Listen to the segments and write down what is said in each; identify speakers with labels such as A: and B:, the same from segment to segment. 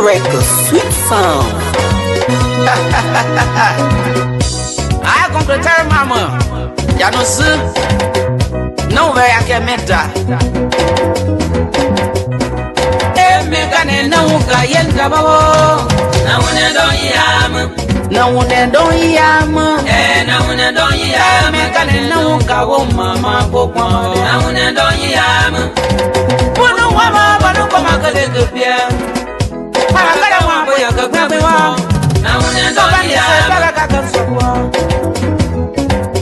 A: record, sweet sound. I concretare mama. Ya no se. Não vai a que meta. E me gane não caia babo.
B: Não ne don yam.
A: Não ne don yam.
B: Não ne don yam.
A: Me gane não cago mama bobo.
B: Não ne don yam.
A: Puno mama banu koma kale gubia. Para kada wa boya gubia wa.
B: Não ne don yam.
A: Para kada sokwa.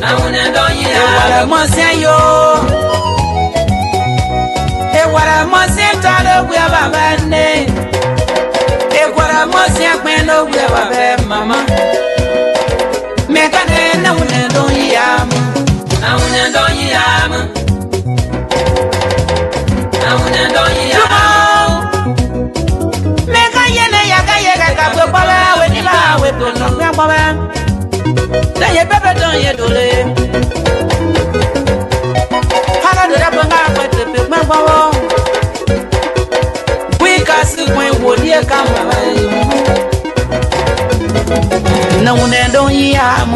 B: Não ne don yam.
A: Wala monsenyo. E wala monsen talo bua baba ne. E wala monsen kwendo bua baba mama. Me kane na une don yam.
B: Não ne don yam. Não ne don yam.
A: Me kayene ya kayega ka bo baba we ni ba we bo no kwa baba. Da ye bebe don ye dole. Hala de da banga kwa te pe ma baba. We ka si kwen wo die ka baba. Na une don yam.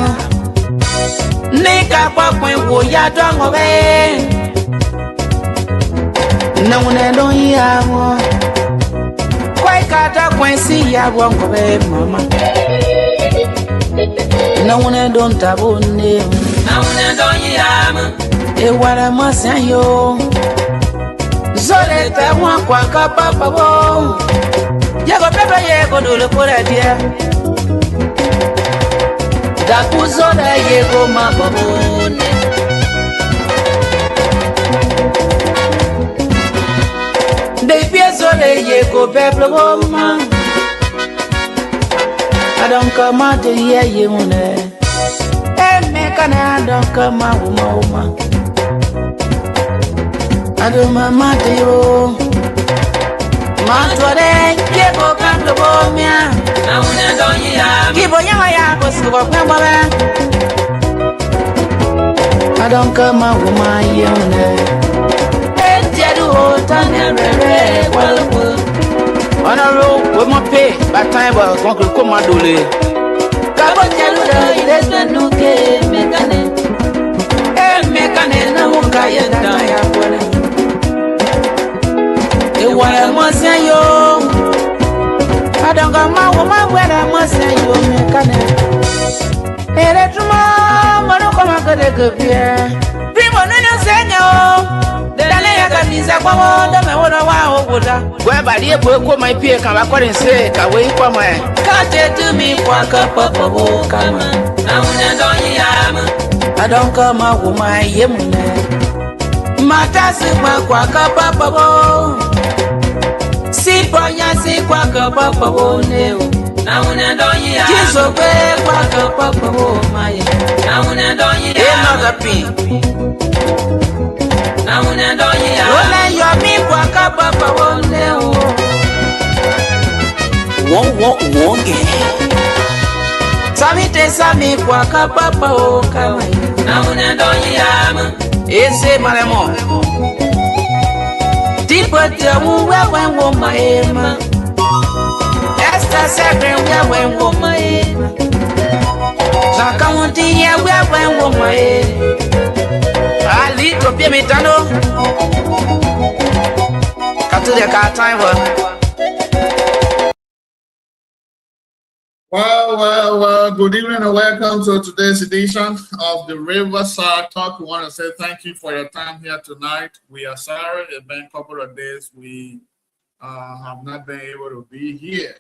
A: Ne ka kwa kwen wo ya do ngobe. Na une don yam. Kwai kata kwen si ya wo ngobe mama. Na une don tabone.
B: Não ne don yam.
A: E wara masanyo. Zole ta mwa kwa kapa babo. Yago pepe yego dole kora dia. Da kuzola yego mababone. De piezole yego pepe goma. I don't come out to hear you money. Hey, make I don't come out with my woman. I don't mama to you. Matore, give up and the bomia.
B: Não ne don yam.
A: Give on your go so up my I don't come out with my young. Hey, Jedu, Tanya, well. On a road with my pay, by time I was going to come and do it. Cabo Jaluda, it is the new game, mechanic. A mechanic, no one can get down. It was a monsanyo. I don't got my woman when I must say you, mechanic. Hey, that's my mother, come and get a good beer. Primo, no, senor. Kanisa kwa moda me wona wa oboda gwa ba die bo ko mai pie kan ba kware se ka we kwa mai ka te to me kwa ka papa bo kama
B: Não ne don yam.
A: I don't come out with my yemune mata si kwa ka papa bo si ponya si kwa ka papa bo ne o
B: Não ne don yam.
A: jiso pe kwa ka papa bo mai
B: Não ne don yam.
A: another pin
B: Não ne don yam.
A: Ola yo mi kwa ka papa bo ne o wo ge Sami te sami kwa ka papa o kama
B: Não ne don yam.
A: ese malemo tipo te wu we maema esta secret we maema Zaka wonti ye we maema Ali to pie mitano Katu de ka time
C: Well, good evening and welcome to today's edition of the Riverside Talk. We want to say thank you for your time here tonight. We are sorry it's been a couple of days we have not been able to be here.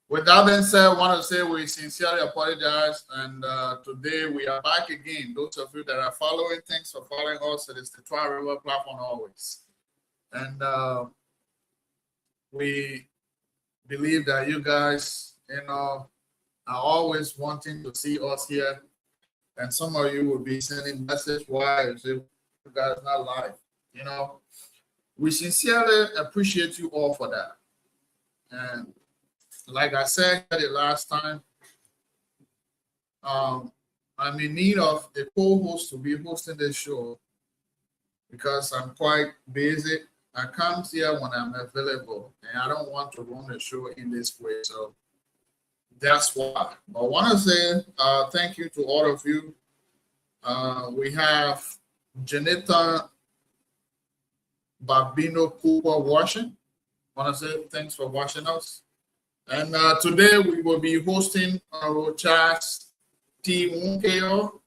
C: With that being said, I want to say we sincerely apologize, and today we are back again. Those of you that are following, thanks for following us. It is the Twi River platform always. And we believe that you guys, are always wanting to see us here. And some of you will be sending message, why is it you guys not live? We sincerely appreciate you all for that. And like I said the last time, I'm in need of a co-host to be hosting this show because I'm quite busy I come here when I'm available, and I don't want to run the show in this way. So that's why. But I want to say thank you to all of you. We have Janetta Babino Cooper watching. I want to say thanks for watching us. And today we will be hosting Charles T. Wunkeo,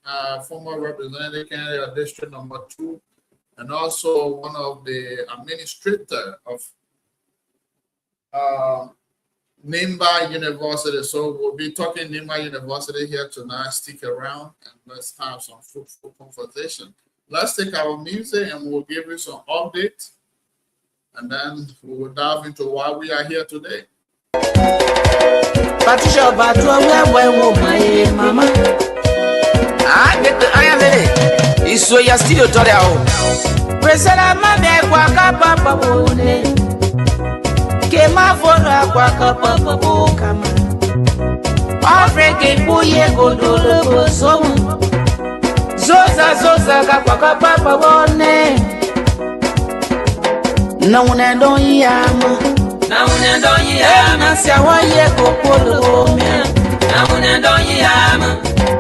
C: a former representative candidate, District Number 2, and also one of the administrator of Nimba University. So we'll be talking Nimba University here tonight. Stick around and let's have some fruitful conversation. Let's take our music and we'll give you some updates. And then we will dive into why we are here today.
A: Patricia Batua, where my mama? I get the iron lady. It's so you're still to the President, my bag, Waka Papa, came out for a Waka Papa, come on. African Puye go to the song. Zoza, Waka Papa, no one and don't yam.
B: Now and don't yam.
A: I say, why you go pull the woman?
B: Now and don't yam.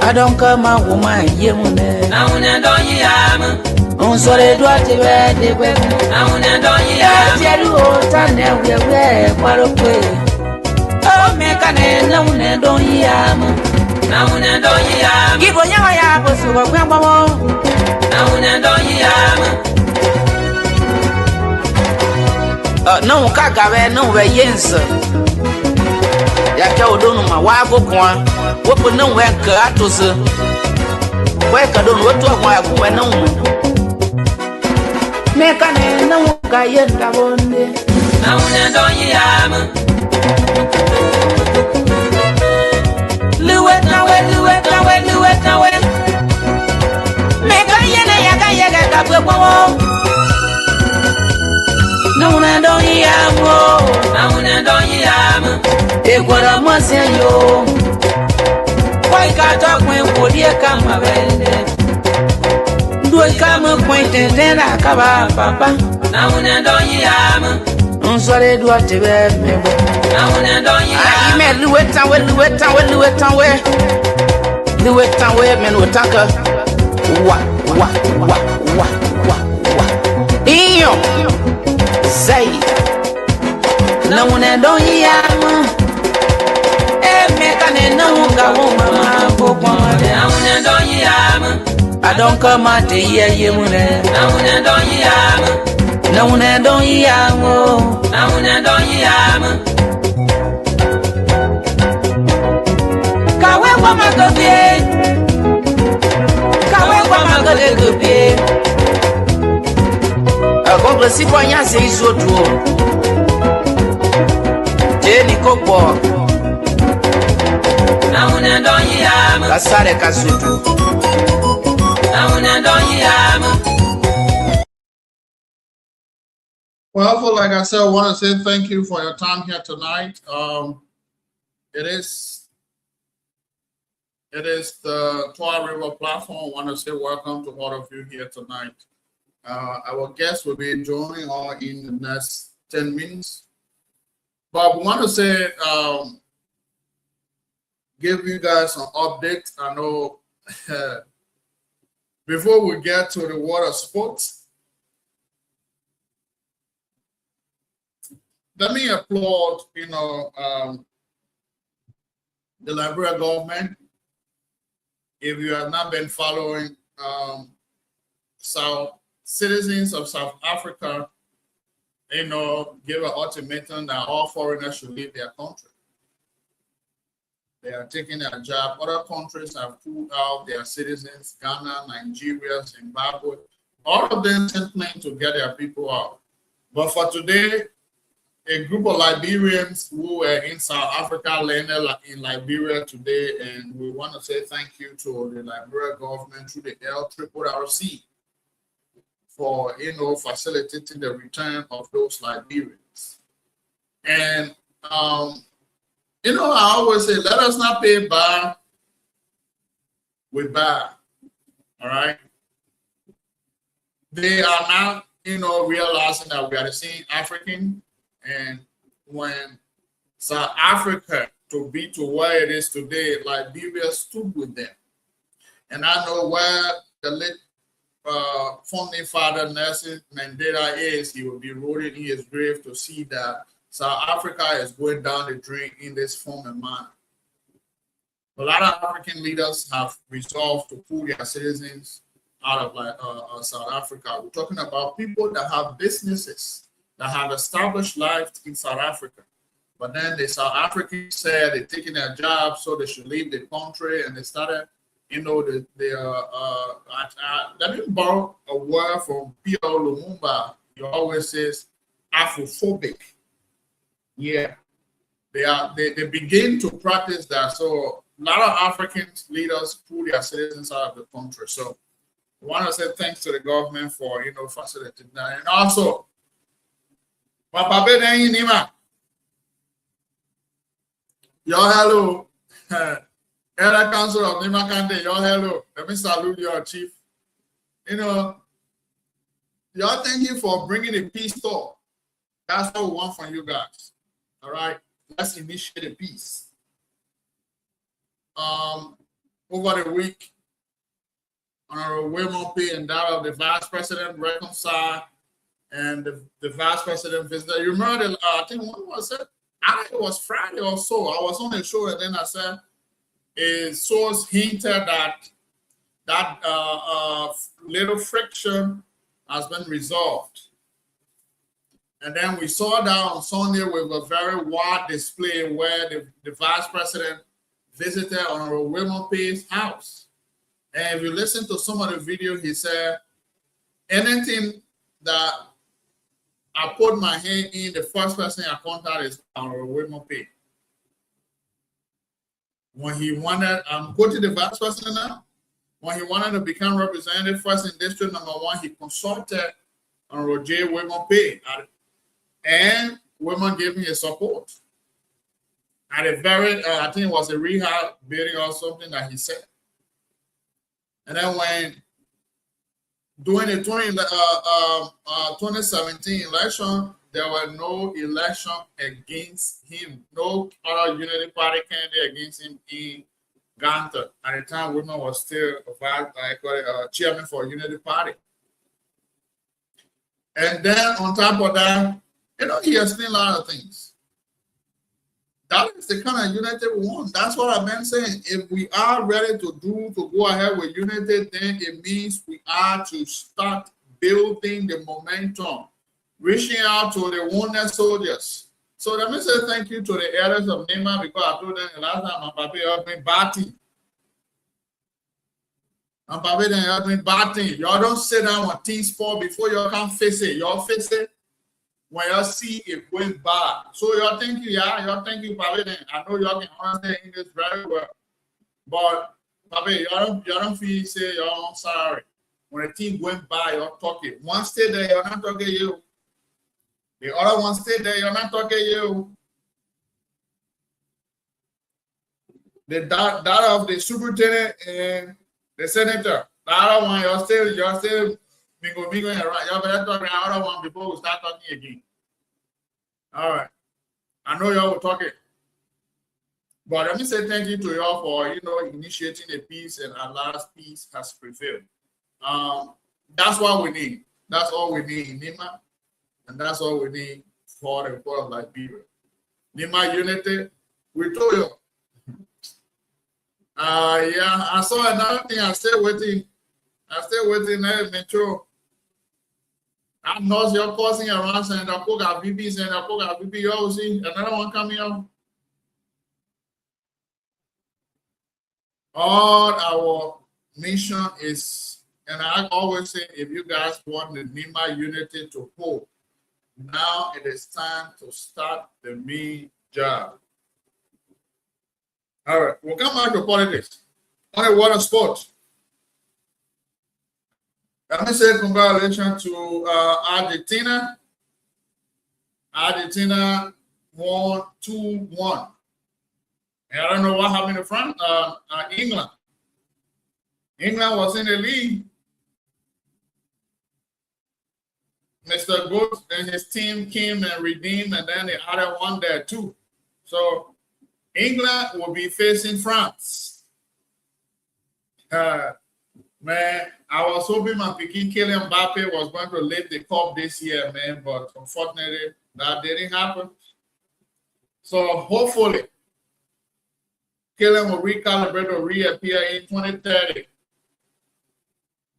A: I don't come out with my yam.
B: Now and don't yam.
A: On sorry, do I tell you?
B: Now and don't yam.
A: Tell you all time now we're quite okay. Oh, make an no one and don't yam.
B: Now and don't yam.
A: Give on your apples to a grandma.
B: Now and don't yam.
A: No kagawe no we yense ya ka odo no ma wa gokwa wo po no we ka atoze we ka do no to ho agu we no me ka ne no ka yenda bonde
B: na una do yam
A: luwe me ka yena ka gwe wo no una don't yam,
B: now and don't yam.
A: Equal must yo. Why can't talk when would you come around? Do I come acquainted then I cover papa?
B: Now and don't yam.
A: I'm sorry, do I tell me?
B: Now and don't yam.
A: I met Luet away, men will talk. What? Say, no one and don't yam. Make an no go, mama.
B: Now and don't yam.
A: I don't come out to hear you.
B: Now and don't yam.
A: No one and don't yam.
B: Now and don't yam.
A: Kawe wama go be. Contre si poignard c'est isoto. Jenny Coco.
B: Now and don't yam.
A: Kasare Kasutu.
B: Now and don't yam.
C: Well, like I said, I want to say thank you for your time here tonight. It is the Toa River platform. I want to say welcome to all of you here tonight. Our guests will be joining us in the next 10 minutes. But we want to say, give you guys an update. I know before we get to the water sports, let me applaud, the Liberia government. If you have not been following citizens of South Africa, give an ultimatum that all foreigners should leave their country. They are taking their job. Other countries have pulled out their citizens, Ghana, Nigeria, Zimbabwe. All of them sent planes to get their people out. But for today, a group of Liberians who were in South Africa landed in Liberia today, and we want to say thank you to the Liberia government through the LRRC for facilitating the return of those Liberians. And I always say, let us not pay bad with bad. All right. They are not realizing that we are the same African, and when South Africa to be to where it is today, Liberia stood with them. And I know where the late founding father Nelson Mandela is. He will be rolling in his grave to see that South Africa is going down the drain in this form and manner. A lot of African leaders have resolved to pull their citizens out of South Africa. We're talking about people that have businesses, that have established life in South Africa. But then the South Africans said they're taking their jobs, so they should leave the country, and they started, let me borrow a word from Pierre Lumumba. He always says Afrophobic. Yeah, they begin to practice that. So a lot of African leaders pull their citizens out of the country. So I want to say thanks to the government for facilitating that. And also, Papa Nima. Y'all hello. Elder Council of Nimba County, y'all hello. Let me salute your chief. Y'all thank you for bringing the peace talk. That's what we want from you guys. All right, let's initiate the peace. Over the week, Honorable Wilmot P. and that of the Vice President reconciled, and the Vice President visited. You remember, I think what was it? It was Friday or so. I was on the show, and then I said, a source hinted that little friction has been resolved. And then we saw that on Sunday with a very wide display where the Vice President visited Honorable Wilmot P's house. And if you listen to some of the video, he said, anything that I put my hand in, the first person I contact is Honorable Wilmot P. When he wanted, I'm quoting the Vice President now, when he wanted to become representative first in District Number 1, he consulted Honorable J. Wilmot P. And Wilmot gave me his support. At a very, I think it was a rehab building or something that he said. And then when during the 2017 election, there were no election against him, no other Unity Party candidate against him in Ganta. At the time, Wilmot was still chairman for Unity Party. And then on top of that, he explained a lot of things. That is the kind of unity we want. That's what I've been saying. If we are ready to go ahead with unity, then it means we are to start building the momentum, reaching out to the wounded soldiers. So let me say thank you to the elders of Nimba, because I told them the last time my papa helped me batting. My papa didn't help me batting. Y'all don't sit down on team sport before y'all can face it. Y'all face it when y'all see it going bad. So y'all thank you, y'all thank you, Papa. I know y'all can understand English very well. But Papa, y'all don't feel say y'all sorry. When a team went by, y'all talking. One stay there, you're not talking you. The other one stay there, you're not talking you. The that of the superintendent and the senator. The other one, you're still mingle and right. Y'all better talk the other one before we start talking again. All right. I know y'all were talking. But let me say thank you to y'all for initiating a peace, and at last peace has prevailed. That's what we need. That's all we need in Nimba, and that's all we need for the people of Liberia. Nimba unity, we told you. Yeah, I saw another thing. I still waiting. Metro. I know you're causing around saying the Koga VPs and the Koga VP. You see another one coming up. All our mission is, and I always say, if you guys want the Nimba unity to hold, now it is time to start the main job. All right, we'll come back to politics. On the water sport. Let me say congratulations to Argentina. Argentina won 2-1. And I don't know what happened in front. England. England was in the lead. Mr. Goat and his team came and redeemed, and then they added one there too. So England will be facing France. Man, I was hoping my picking Kylian Mbappe was going to lift the cup this year, man, but unfortunately that didn't happen. So hopefully Kylian will recalibrate or reappear in 2030.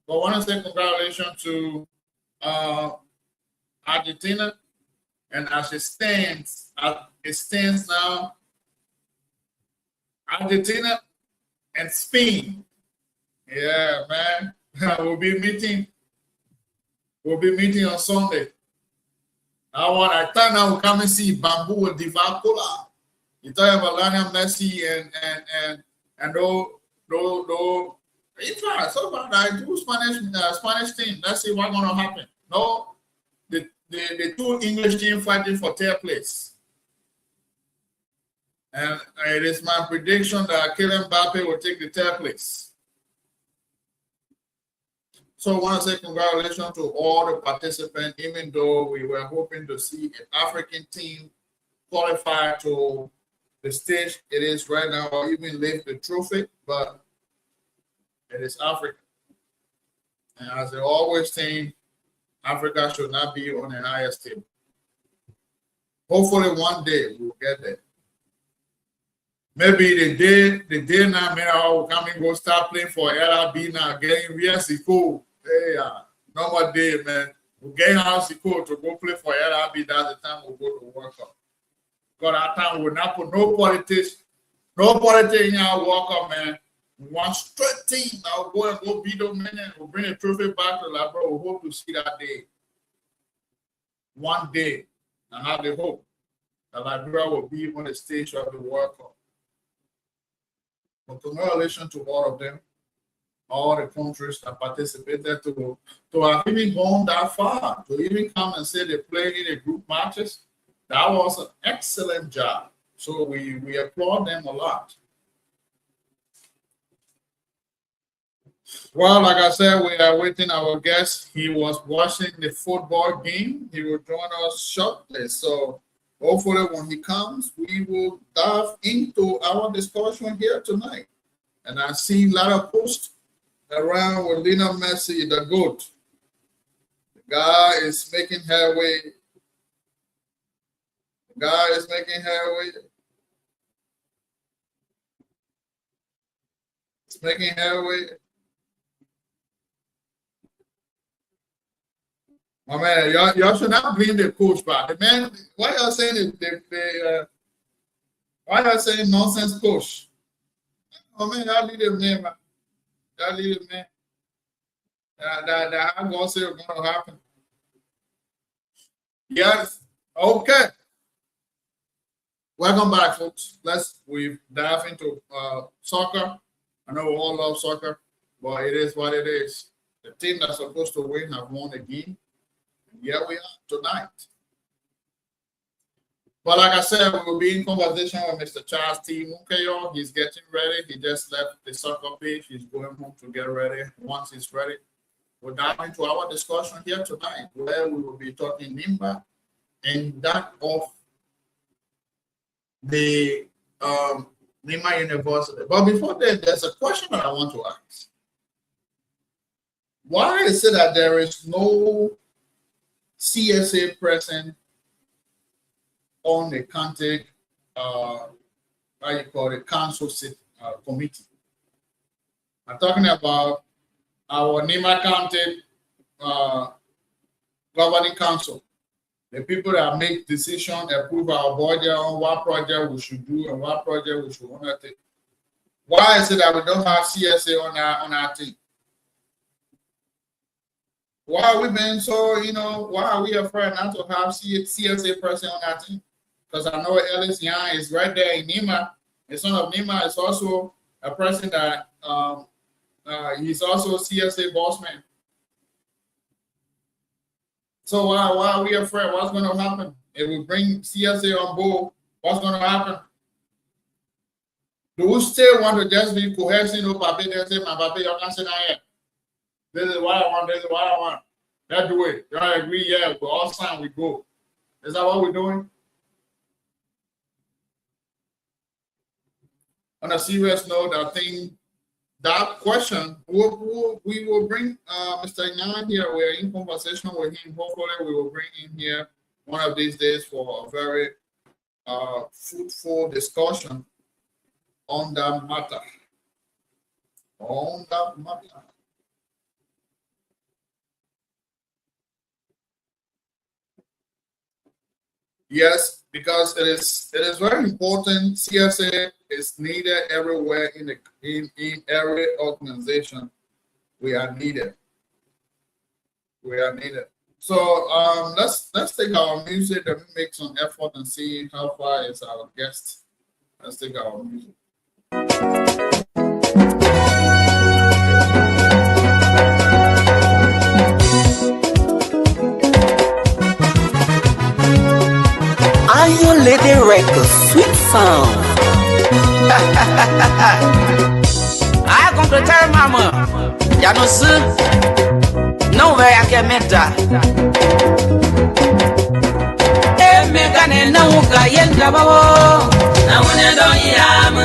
C: But I want to say congratulations to Argentina, and as it stands now, Argentina and Spain. Yeah, man. We'll be meeting on Sunday. I thought I would come and see Bamboo and Divacola. You talk about Lionel Messi and no. In fact, so far I do Spanish team. Let's see what's gonna happen. No, the two English team fighting for third place. And it is my prediction that Kylian Mbappe will take the third place. So I want to say congratulations to all the participants, even though we were hoping to see an African team qualify to the stage it is right now, or even lift the trophy, but it is Africa. And as they always say, Africa should not be on the highest table. Hopefully one day we'll get there. Maybe the day now, man, I will come and go start playing for LRB now, getting Riverside. Hey, no more day, man. We'll get house to go play for LRB. That's the time we'll go to World Cup. Because that time we'll not put no politics in our World Cup, man. One straight team. I'll go and go beat them, man, and we'll bring the trophy back to Labrador. We hope to see that day. One day. I have the hope that Labrador will be on the stage of the World Cup. But congratulations to all of them, all the countries that participated to have even gone that far, to even come and say they played in the group matches. That was an excellent job. So we applaud them a lot. Well, like I said, we are waiting our guest. He was watching the football game. He will join us shortly. So hopefully when he comes, we will dive into our discussion here tonight. And I see a lot of posts around with Lionel Messi, the GOAT. The guy is making headway. It's making headway. My man, y'all should not blame the coach, but the man, why y'all saying why y'all saying nonsense coach? Oh man, y'all leave him there, man. Y'all leave him there. That I'm gonna say what's gonna happen. Yes. Okay. Welcome back, folks. We dive into soccer. I know we all love soccer, but it is what it is. The team that's supposed to win have won the game. Here we are tonight. But like I said, we will be in conversation with Mr. Charles T. Munkayo. He's getting ready. He just left the soccer page. He's going home to get ready. Once he's ready, we'll dive into our discussion here tonight, where we will be talking Nimba and that of the Nimba University. But before that, there's a question that I want to ask. Why is it that there is no CSA present on the county, council committee? I'm talking about our Nimba County governing council, the people that make decisions, approve our budget on what project we should do and what project we should undertake. Why is it that we don't have CSA on our team? Why are we being so, why are we afraid not to have CSA person on our team? Because I know Ellis Young is right there in Nimba. The son of Nimba is also a person that he's also CSA boss man. So why are we afraid? What's going to happen? If we bring CSA on board, what's going to happen? Do we still want to just be cohesive? No, Papi, they say, my Papi, you can't say that yet. This is what I want. This is what I want. Let's do it. Y'all agree? Yeah, we all sign, we go. Is that what we're doing? On a serious note, I think that question, we will bring Mr. Nyan here. We're in conversation with him. Hopefully, we will bring him here one of these days for a very fruitful discussion on that matter. On that matter. Yes, because it is very important. CSA is needed everywhere in every organization. We are needed. We are needed. So let's take our music and make some effort and see how far is our guest. Let's take our music.
D: Are you Lady Record? Sweet sound.
A: I come to tell mama. Ya no see. No way I can make that. Eh, me can no ga yenda babo.
B: Na una don yam.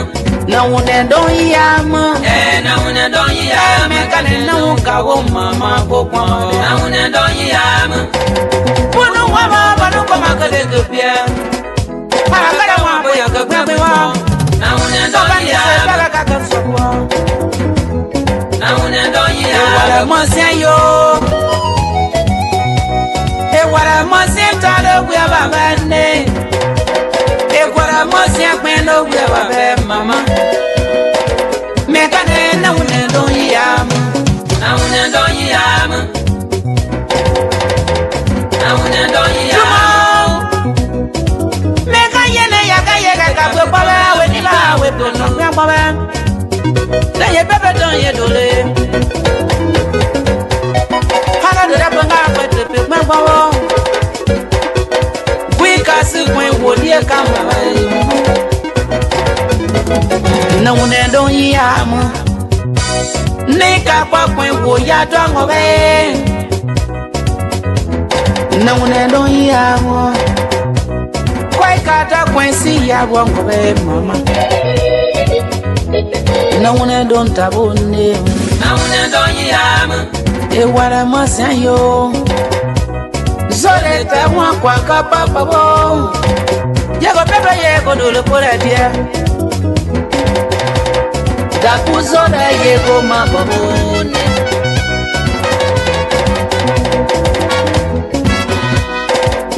A: Na una don yam.
B: Na una don
A: Eh,
B: yam.
A: me can no ga wo mama go kwa.
B: Na una don yam.
A: Bunu wa baba no koma kale ke pia. Para kala wa boya ke kwa wa.
B: Na una
A: So
B: don
A: ba ni se
B: yam.
A: kala ka ka so kwa.
B: Na una don
A: Wala
B: yam.
A: mo se yo. Wala mo se talo bua baba ne. Wala mo se kwendo bua baba mama. Me kane na una don yam.
B: Na una don yam. Na una don yam.
A: Me ka yene ya ka bua baba we ni ba we bo no bua baba. Na ye bebe don ye dole. Hala de la banga pa te pe ma baba. Kasi kwen wodi e kama na une don yam ne ka kwa kwen wo ya do ngobe na une don yam kwai ka ta kwen si ya wo ngobe mama na une don tabone
B: Na una don yam.
A: e wara mo san yo Zole te wan kwa ka papa bo. Yego pepe yego dole pole dia. Da ku zole yego ma bobo.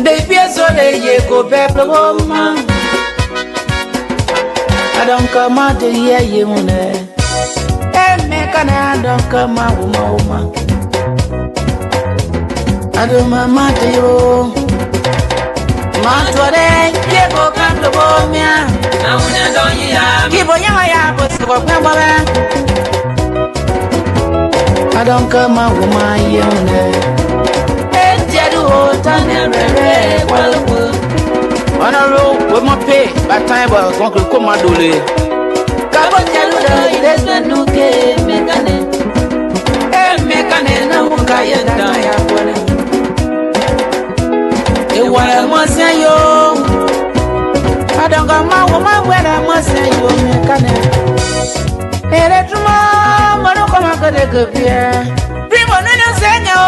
A: Baby zole yego pepe bo ma. I don't come out to hear you ne. Eh me kana I don't come out woman. Ado mama te yo Matore Kiebo kanto bomia
B: Na una don yam.
A: Kibo yama ya Bosi kwa kwa babe Adon kama wuma yone Ejadu hotane rere kwa lupu Wana ro we mo pay But time ba kwa kuma dole Kabo jelu da Ideswe nuke mekane Mekane na muka yenda ya kwane Wala mo se yo Adonga ma wo ma wala mo se yo me kane Ere tuma mano kama kade kepia Primo nene senyo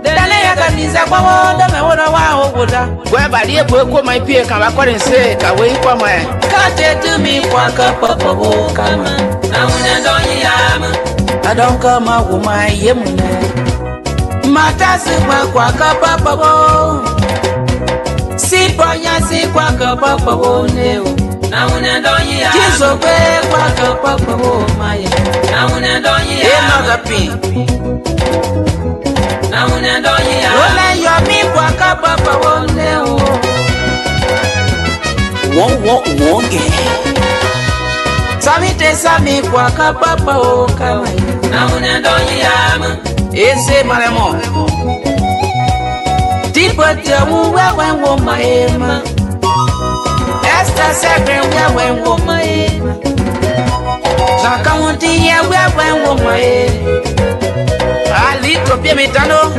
A: Dale ya kanisa kwa woda me woda wa ogoda Gwe badi e ko mai pie kan ba kware se ka we kwa mai Ka te tu mi kwa ka papa bo kama
B: Na una don yam.
A: Adonga ma wo ma yemune Mata si kwa ka papa bo Si ponya si kwa ka papa bo neo
B: Na una don yam.
A: Kiso pe kwa ka papa bo maya
B: Na una don
A: E
B: yam.
A: maga pi
B: Na una don yam.
A: Ola yo mi kwa ka papa bo neo
D: Wong
A: Sami te sami kwa ka papa o kama
B: Na una don yam.
A: Ese maremo Tipo te wu wo maema Esta seven wo maema Zaka wonti ye wo maema Ali copy me tano.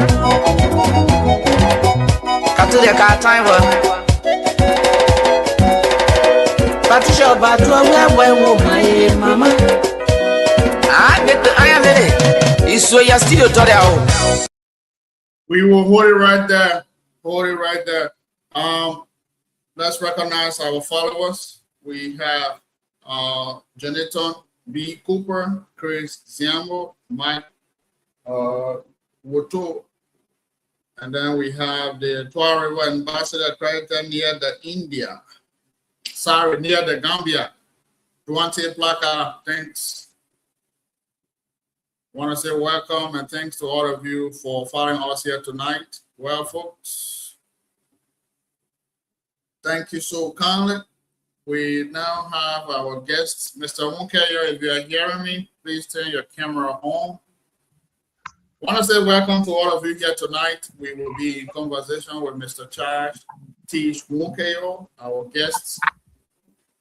A: Katu de ka time wa. Patricia batu we wo my mama. Ah, get I am ready. Iso ya studio to there.
C: We will hold it right there. Hold it right there. Let's recognize our followers. We have Janeton B. Cooper, Chris Ziambo, Mike Woto, and then we have the Tua River Ambassador creditor near the India. Sorry, near the Gambia. Duante Plaka, thanks. Want to say welcome and thanks to all of you for following us here tonight. Well, folks, thank you so kindly. We now have our guests. Mr. Wunkeyo, if you are hearing me, please turn your camera on. I want to say welcome to all of you here tonight. We will be in conversation with Mr. Charles T. Wunkeyo, our guests.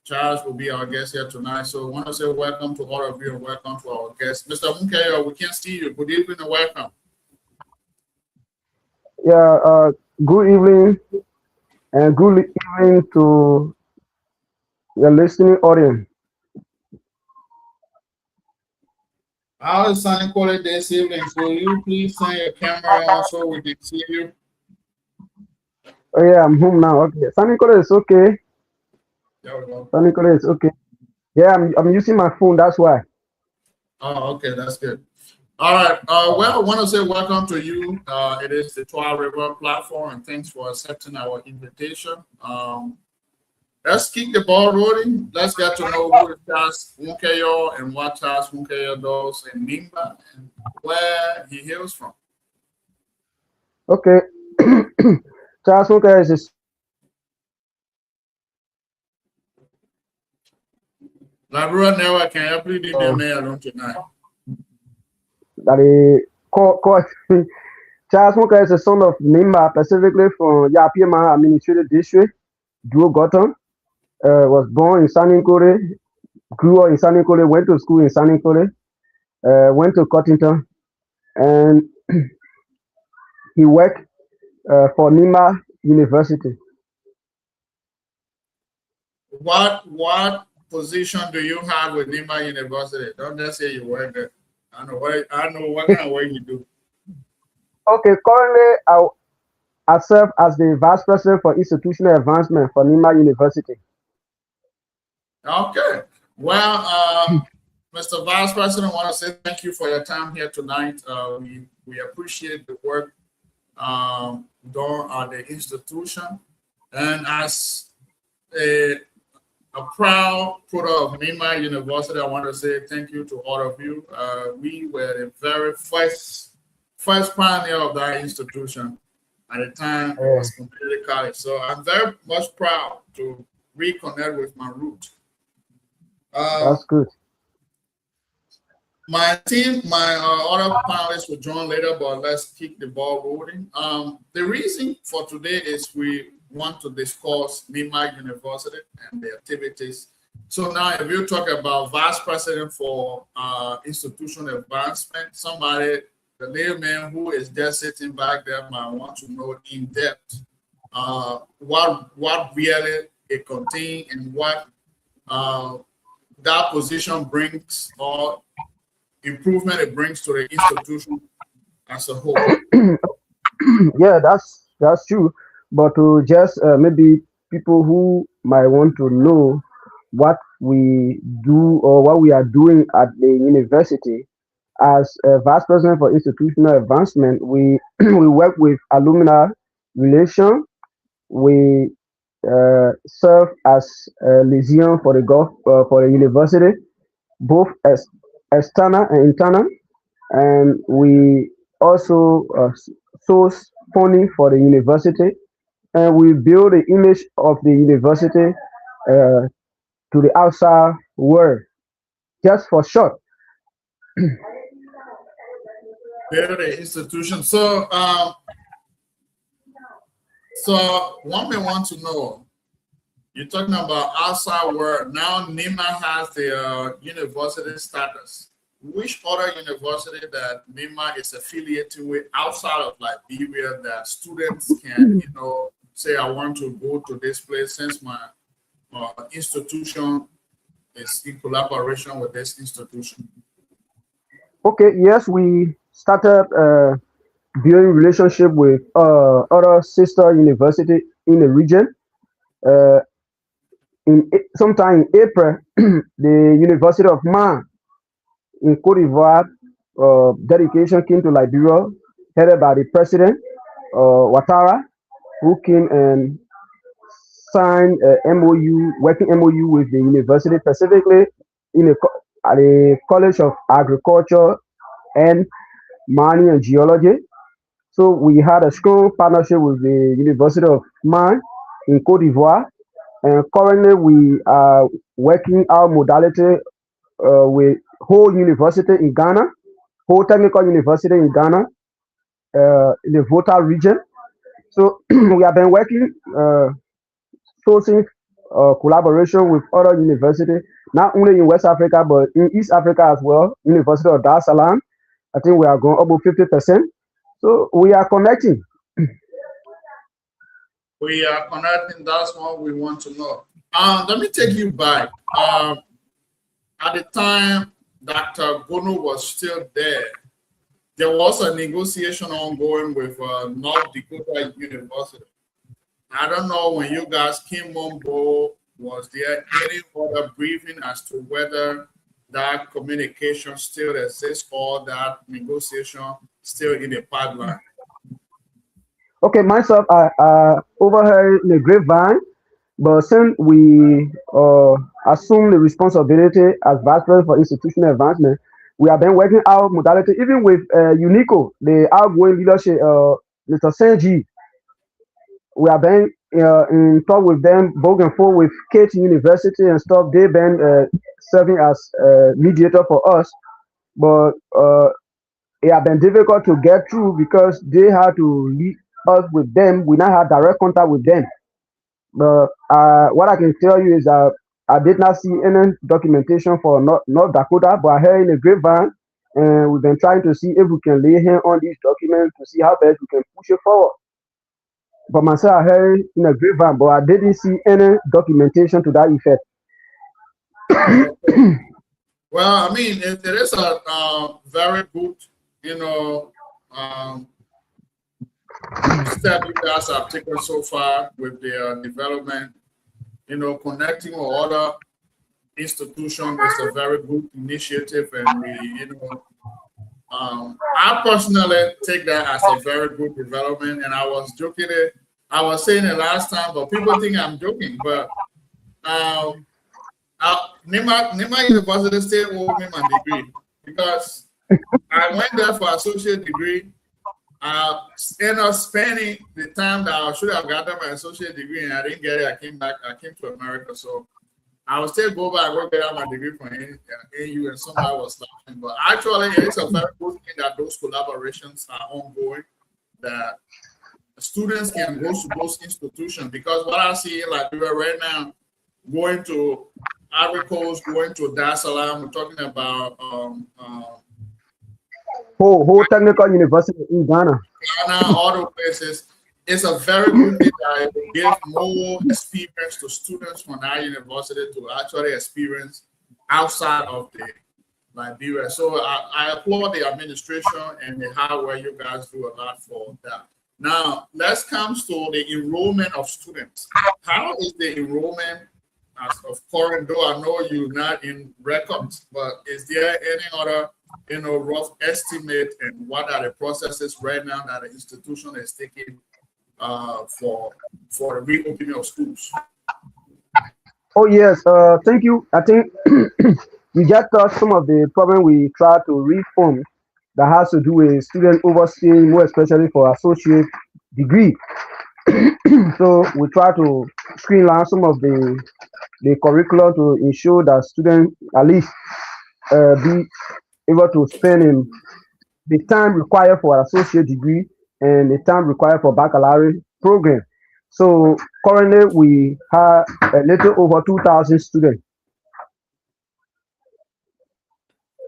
C: Charles will be our guest here tonight. So I want to say welcome to all of you and welcome to our guests. Mr. Wunkeyo, we can't see you. Good evening and welcome.
E: Yeah, good evening and good evening to your listening audience.
C: How is sunny quality this evening? Will you please turn your camera on so we can see you?
E: Oh yeah, I'm home now. Okay, Sunny Color is okay.
C: There we go.
E: Sunny Color is okay. Yeah, I'm using my phone. That's why.
C: Oh, okay, that's good. All right. Well, I want to say welcome to you. It is the Tua River platform, and thanks for accepting our invitation. Let's keep the ball rolling. Let's get to know who is Charles Wunkeyo and what Charles Wunkeyo does in Nimba and where he hails from.
E: Okay. Charles Walker is
C: Labrador Network, can you please leave the mail alone tonight?
E: Charles Walker is the son of Nimba, specifically from Yapima Administrative District, Drew Gotham. Was born in Saninkore, grew up in Saninkore, went to school in Saninkore, went to Cottington, and he worked for Nimba University.
C: What position do you have with Nimba University? Don't just say you work there. I know what kind of work you do.
E: Okay, currently I serve as the Vice President for Institutional Advancement for Nimba University.
C: Okay. Well, Mr. Vice President, I want to say thank you for your time here tonight. We appreciate the work done at the institution. And as a proud product of Nimba University, I want to say thank you to all of you. We were the very first pioneer of that institution at the time it was completed college. So I'm very much proud to reconnect with my roots.
E: That's good.
C: My team, my other panelists will join later, but let's keep the ball rolling. The reason for today is we want to discuss Nimba University and the activities. So now, if you talk about Vice President for Institutional Advancement, somebody, the layman who is just sitting back there might want to know in depth what really it contains and what that position brings or improvement it brings to the institution as a whole.
E: Yeah, that's true. But to just maybe people who might want to know what we do or what we are doing at the university, as Vice President for Institutional Advancement, we we work with alumni relations. We serve as liaison for the university, both as external and internal, and we also source funding for the university, and we build the image of the university to the outside world. Just for short.
C: Build the institution. So one may want to know, you're talking about outside world. Now Nimba has the university status. which other university that Nimba is affiliated with outside of Liberia that students can, say, I want to go to this place since my institution is in collaboration with this institution?
E: Okay, yes, we started building relationship with other sister university in the region. Uh, sometime in April, the University of Man in Cote d'Ivoire dedication came to Liberia, headed by the president Ouattara, who came and signed a MOU, working MOU with the university, specifically at the College of Agriculture and Mining and Geology. So we had a strong partnership with the University of Man in Cote d'Ivoire, and currently we are working our modality with whole university in Ghana, whole technical university in Ghana, in the Volta region. So we have been working, sourcing collaboration with other universities, not only in West Africa, but in East Africa as well. University of Dar es Salaam, I think we are going above 50%. So we are connecting.
C: We are connecting. That's what we want to know. Let me take you back. At the time Dr. Gono was still there was a negotiation ongoing with North Dakota University. I don't know when you guys came on board, was there any other briefing as to whether that communication still exists or that negotiation still in the pipeline?
E: Okay, myself, I overheard in the grapevine, but since we assume the responsibility as Vice President for Institutional Advancement, we have been working out modality, even with UNICO, the outgoing leadership, Mr. Senji. We have been in talk with them, both and forth with Kate University and stuff. They've been serving as mediator for us, but it has been difficult to get through because they had to lead us with them. We now have direct contact with them. But what I can tell you is that I did not see any documentation for North Dakota, but I heard in the grapevine, and we've been trying to see if we can lay hand on these documents to see how best we can push it forward. But myself, I heard in the grapevine, but I didn't see any documentation to that effect.
C: Well, I mean, it is a very good, step you guys have taken so far with the development. Connecting with other institutions is a very good initiative, and we, I personally take that as a very good development. And I was joking it, I was saying it last time, but people think I'm joking. But Nimba University still owed me my degree because I went there for associate degree. I ended up spending the time that I should have gotten my associate degree, and I didn't get it. I came back. I came to America, so I will still go back and get my degree from AU, and somebody was laughing. But actually, it's a very good thing that those collaborations are ongoing, that students can go to those institutions, because what I see right now, going to Ivory Coast, going to Dar es Salaam, we're talking about
E: whole technical university in Ghana.
C: Ghana, all the places. It's a very good thing that it will give more experience to students from our university to actually experience outside of the Liberia. So I applaud the administration and the hardware. You guys do a lot for that. Now, let's come to the enrollment of students. How is the enrollment as of current, though I know you're not in records, but is there any other rough estimate, and what are the processes right now that the institution is taking for the reopening of schools?
E: Oh yes, thank you. I think we just touched some of the problem we try to reform that has to do with student overstaying, more especially for associate degree. So we try to streamline some of the curriculum to ensure that students at least be able to spend in the time required for associate degree and the time required for baccalaureate program. So currently we have a little over 2,000 students.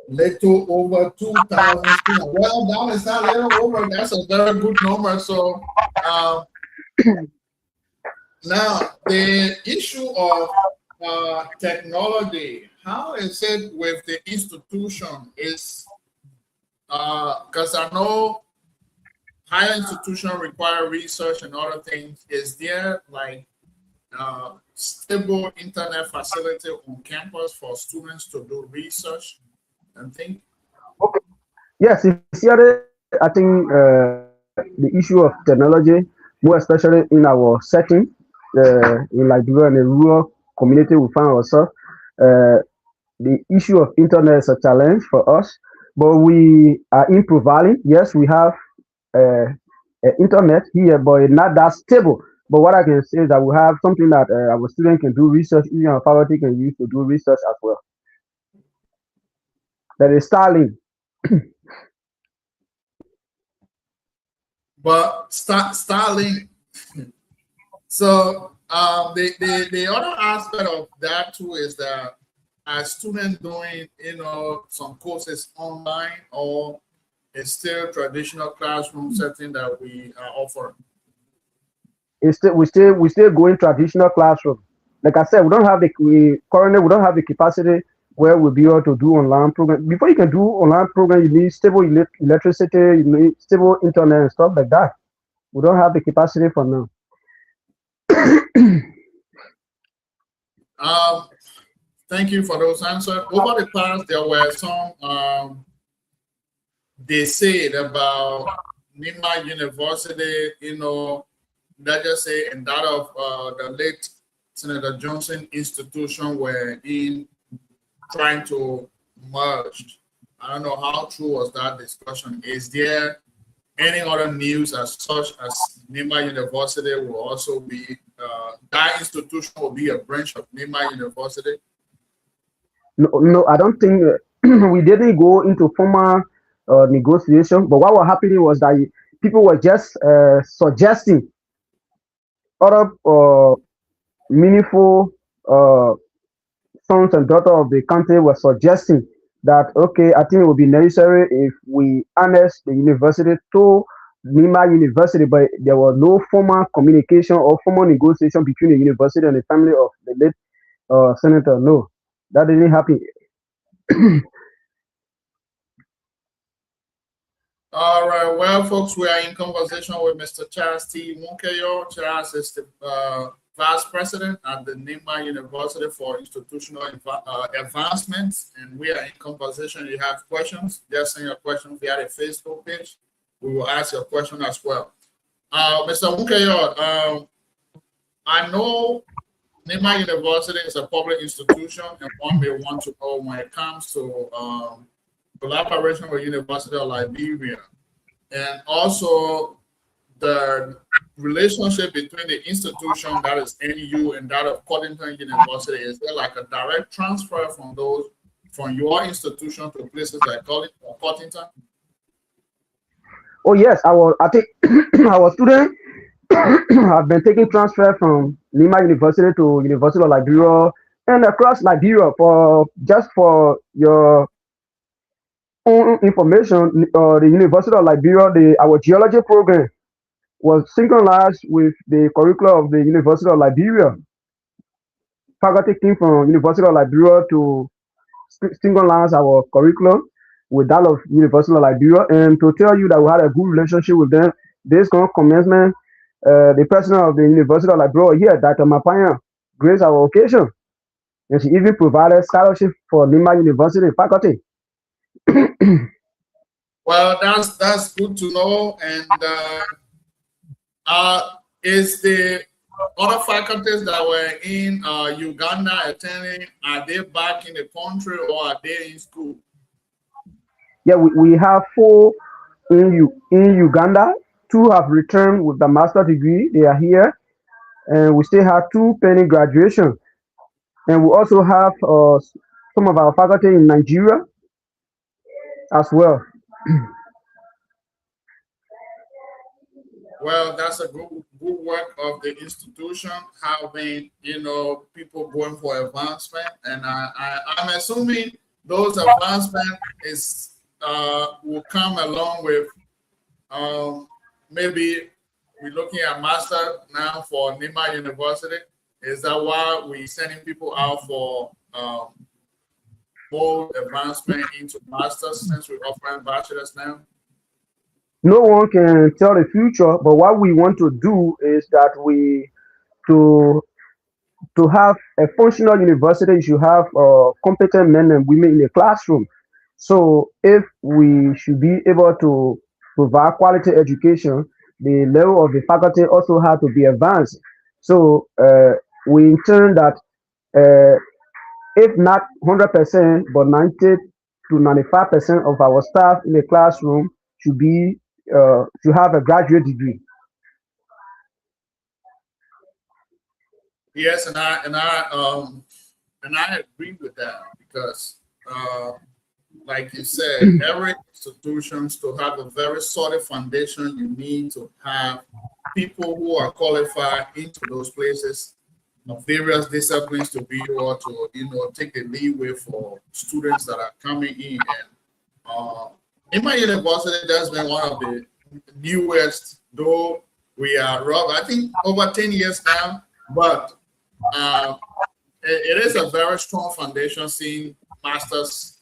C: little over 2,000 students. Well, that is not little over. That's a very good number. So now the issue of technology, how is it with the institution? Is because I know higher institutions require research and other things. Is there like stable internet facility on campus for students to do research and things?
E: Okay. Yes, sincerely, I think the issue of technology, more especially in our setting, in Liberia, in a rural community we find ourselves, uh, the issue of internet is a challenge for us, but we are improving. Yes, we have uh, internet here, but it's not that stable. But what I can say is that we have something that our students can do research, even our faculty can use to do research as well. That is Starlink.
C: But Starlink. So the other aspect of that too is that are students doing some courses online, or it's still traditional classroom setting that we are offering?
E: It's still, we still going traditional classroom. Like I said, we currently we don't have the capacity where we'll be able to do online program. Before you can do online program, you need stable electricity, you need stable internet and stuff like that. We don't have the capacity for now.
C: Thank you for those answers. Over the past, there were some they said about Nimba University, let's just say, and that of the late Senator Johnson institution were in trying to merge. I don't know how true was that discussion. Is there any other news as such as Nimba University will also be, that institution will be a branch of Nimba University?
E: No, no, I don't think we didn't go into formal negotiation. But what was happening was that people were just suggesting other meaningful uh, sons and daughters of the country were suggesting that okay, I think it would be necessary if we annex the university to Nimba University, but there was no formal communication or formal negotiation between the university and the family of the late senator. No, that didn't happen.
C: All right, well, folks, we are in conversation with Mr. Charles T. Munkeyo. Charles is the Vice President at the Nimba University for Institutional Advancements, and we are in conversation. You have questions, just send your questions via the Facebook page. We will ask your question as well. Mr. Munkeyo, I know Nimba University is a public institution, and one may want to know when it comes to collaboration with University of Liberia, and also the relationship between the institution that is NU and that of Cottington University. Is there like a direct transfer from your institution to places like Cottington?
E: Oh yes, I think our students have been taking transfer from Nimba University to University of Liberia and across Liberia. For your own information, the University of Liberia, our geology program was synchronized with the curriculum of the University of Liberia. Faculty came from University of Liberia to synchronize our curriculum with that of University of Liberia, and to tell you that we had a good relationship with them. This commencement, the president of the University of Liberia here, Dr. Mapanya, graced our occasion, and she even provided scholarship for Nimba University faculty.
C: Well, that's good to know. And is the other faculties that were in Uganda attending, are they back in the country or are they in school?
E: Yeah, we have 4 in Uganda. 2 have returned with the master degree. They are here, and we still have 2 pending graduation. And we also have some of our faculty in Nigeria as well.
C: Well, that's a good work of the institution, having people going for advancement, and I'm assuming those advancements will come along with maybe we're looking at master now for Nimba University. Is that why we're sending people out for more advancement into masters since we're offering bachelors now?
E: No one can tell the future, but what we want to do is that to to have a functional university, you should have competent men and women in the classroom. So if we should be able to provide quality education, the level of the faculty also have to be advanced. So we intend that uh, if not 100%, but 90 to 95% of our staff in the classroom should have a graduate degree.
C: Yes, and I agree with that because, like you said, every institution to have a very solid foundation, you need to have people who are qualified into those places of various disciplines to be able to, take the leeway for students that are coming in. And in my university, that's been one of the newest, though we are rough, I think over 10 years now, but it is a very strong foundation. Seeing masters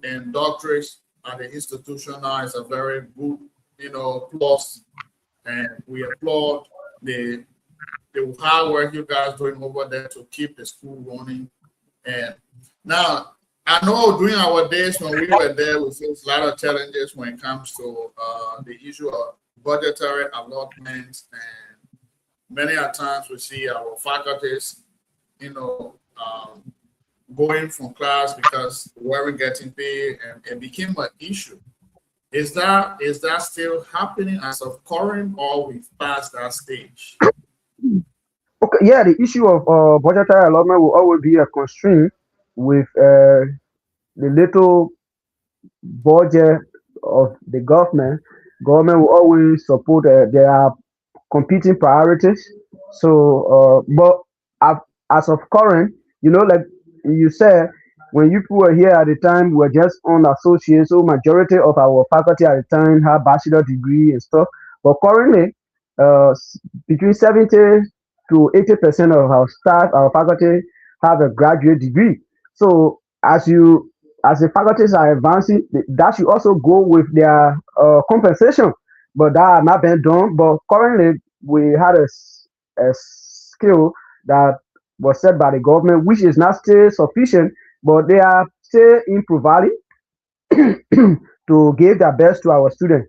C: and doctorates at the institution now is a very good, plus, and we applaud the hard work you guys doing over there to keep the school running. And now I know during our days when we were there, we faced a lot of challenges when it comes to the issue of budgetary allotments, and many a times we see our faculties, going from class because we weren't getting paid, and it became an issue. Is that still happening as of current, or we've passed that stage?
E: Okay, yeah, the issue of budgetary allotment will always be a constraint with the little budget of the government. Government will always support their competing priorities. So, but as of current, like you said, when you were here at the time, we were just on associate. So majority of our faculty at the time have bachelor degree and stuff. But currently, between 70 to 80% of our staff, our faculty have a graduate degree. So as the faculties are advancing, that should also go with their compensation. But that has not been done. But currently, we had a skill that was set by the government, which is not still sufficient, but they are still improving to give their best to our students.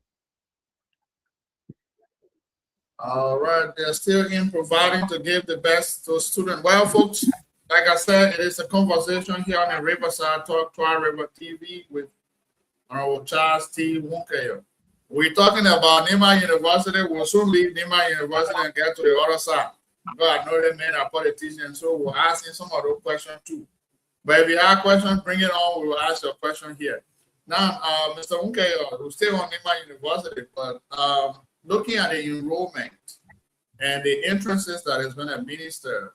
C: All right, they're still in providing to give the best to students. Well, folks, like I said, it is a conversation here on the Riverside Talk to our River TV with our Charles T. Wunkeyo. We're talking about Nimba University. We'll soon leave Nimba University and get to the other side. Because I know they men are politicians, so we'll ask them some of those questions too. But if you have questions, bring it on. We will ask your question here. Now, Mr. Wunkeyo, we're still on Nimba University, but looking at the enrollment and the entrances that has been administered,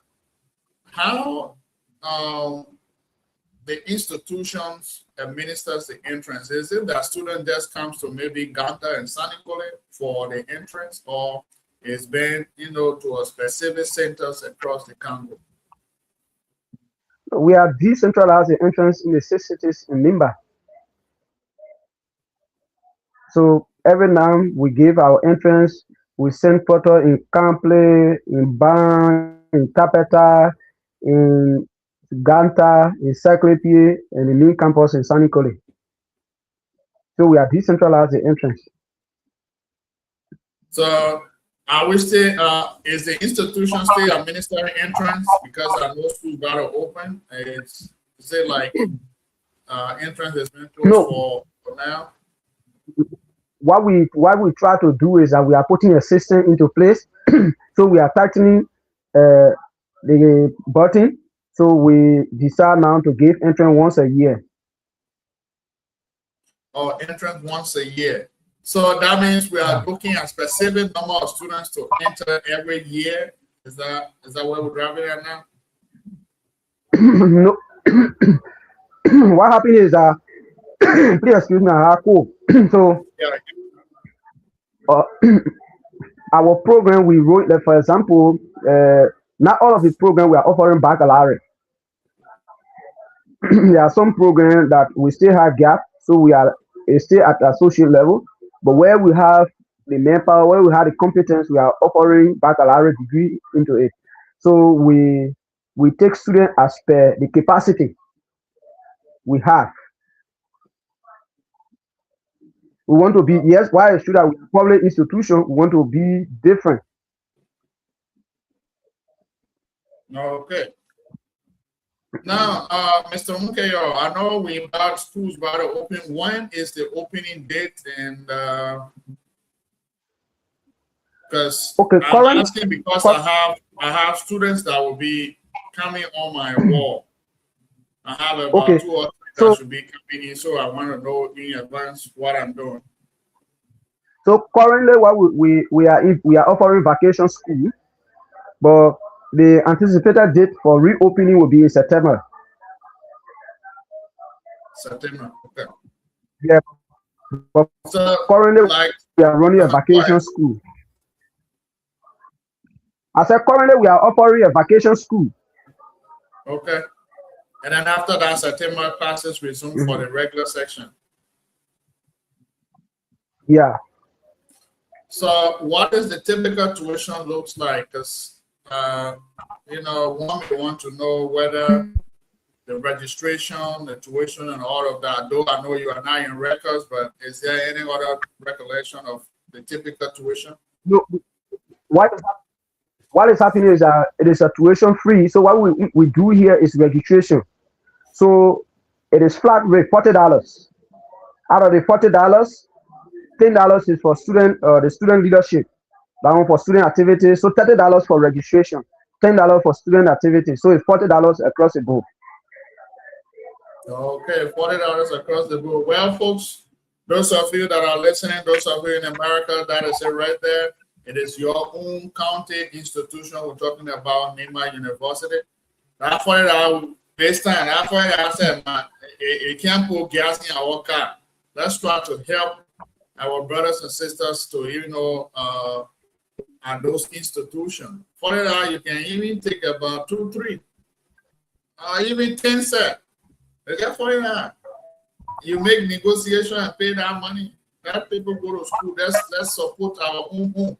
C: how the institutions administers the entrance? Is it that student just comes to maybe Ganta and Sanikole for the entrance, or it's been, to a specific centers across the Congo?
E: We have decentralized the entrance in the six cities in Nimba. So every now we give our entrance, we send photo in Cample, in Ban, in Tapeta, in Ganta, in Sacré-Pied, and the main campus in Sanikole. So we are decentralized the entrance.
C: So are we still, is the institution still administering entrance? Because I know schools got to open. Is it like entrance has been closed for now?
E: What we try to do is that we are putting a system into place. So we are tightening the button. So we decide now to give entrance once a year.
C: Oh, entrance once a year. So that means we are looking at specific number of students to enter every year. Is that what we're driving at now?
E: No. what happened is that please excuse me, I have cold. So
C: Yeah.
E: uh, our program we wrote, like, for example, not all of the program we are offering baccalaureate. There are some programs that we still have gap, so we are still at associate level. But where we have the manpower, where we have the competence, we are offering baccalaureate degree into it. So we take students as per the capacity we have. We want to be, yes, why should I public institution? We want to be different.
C: Okay. Now, Mr. Mukeyo, I know we about schools about to open. When is the opening date? And because
E: Okay,
C: I'm asking because I have students that will be coming on my wall. I have about
E: okay.
C: 2 or 3 that
E: So
C: should be coming in, so I want to know in advance what I'm doing.
E: so currently what we are offering vacation school, but the anticipated date for reopening will be in September.
C: September. Okay.
E: Yeah, but
C: So,
E: currently
C: like,
E: we are running a
C: go ahead.
E: vacation school. I said currently we are offering a vacation school.
C: Okay. And then after that, September classes resume for the regular section.
E: Yeah.
C: So, what is the typical tuition looks like? Because one may want to know whether the registration, the tuition, and all of that. Though I know you are not in records, but is there any other recollection of the typical tuition?
E: No, what is what is happening is that it is a tuition free. So what we do here is registration. So it is flat rate $40. Out of the $40, $10 is for student the student leadership. That one for student activities. So $30 for registration, $10 for student activities. So it's $40 across the board.
C: Okay, $40 across the board. Well, folks, those of you that are listening, those of you in America, that is it right there. It is your own county institution. We're talking about Nimba University. That's why this time, that's why I said, man, it can't put gas in our car. Let's try to help our brothers and sisters to, at those institutions. $40, you can even take about 2, 3, even 10 cents. That's $49. You make negotiation and pay that money. Let people go to school. Let's support our own home.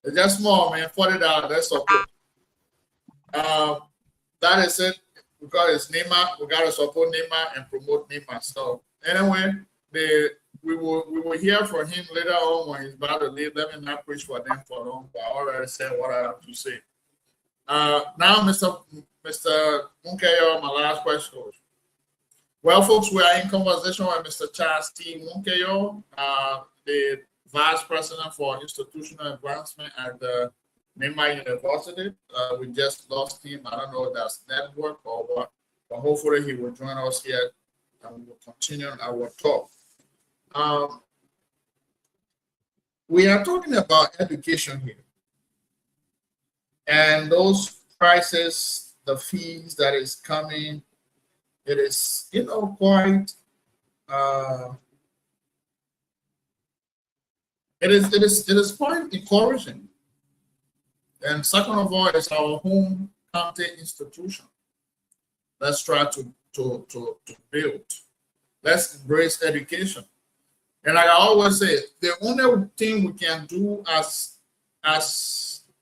C: It's just small, man. $40. Let's support. That is it. Because it's Nimba, we gotta support Nimba and promote Nimba. So anyway, we will hear from him later on when he's about to leave. Let me not preach for them for long, but I already said what I have to say. Now, Mr. Munkeyo, my last question. Well, folks, we are in conversation with Mr. Charles T. Munkeyo, the Vice President for Institutional Advancement at the Nimba University. We just lost him. I don't know if that's network or what, but hopefully he will join us here and we will continue our talk. We are talking about education here. And those prices, the fees that is coming, it is, quite it is quite encouraging. And second of all, it's our home county institution. Let's try to build. Let's embrace education. And like I always say, the only thing we can do as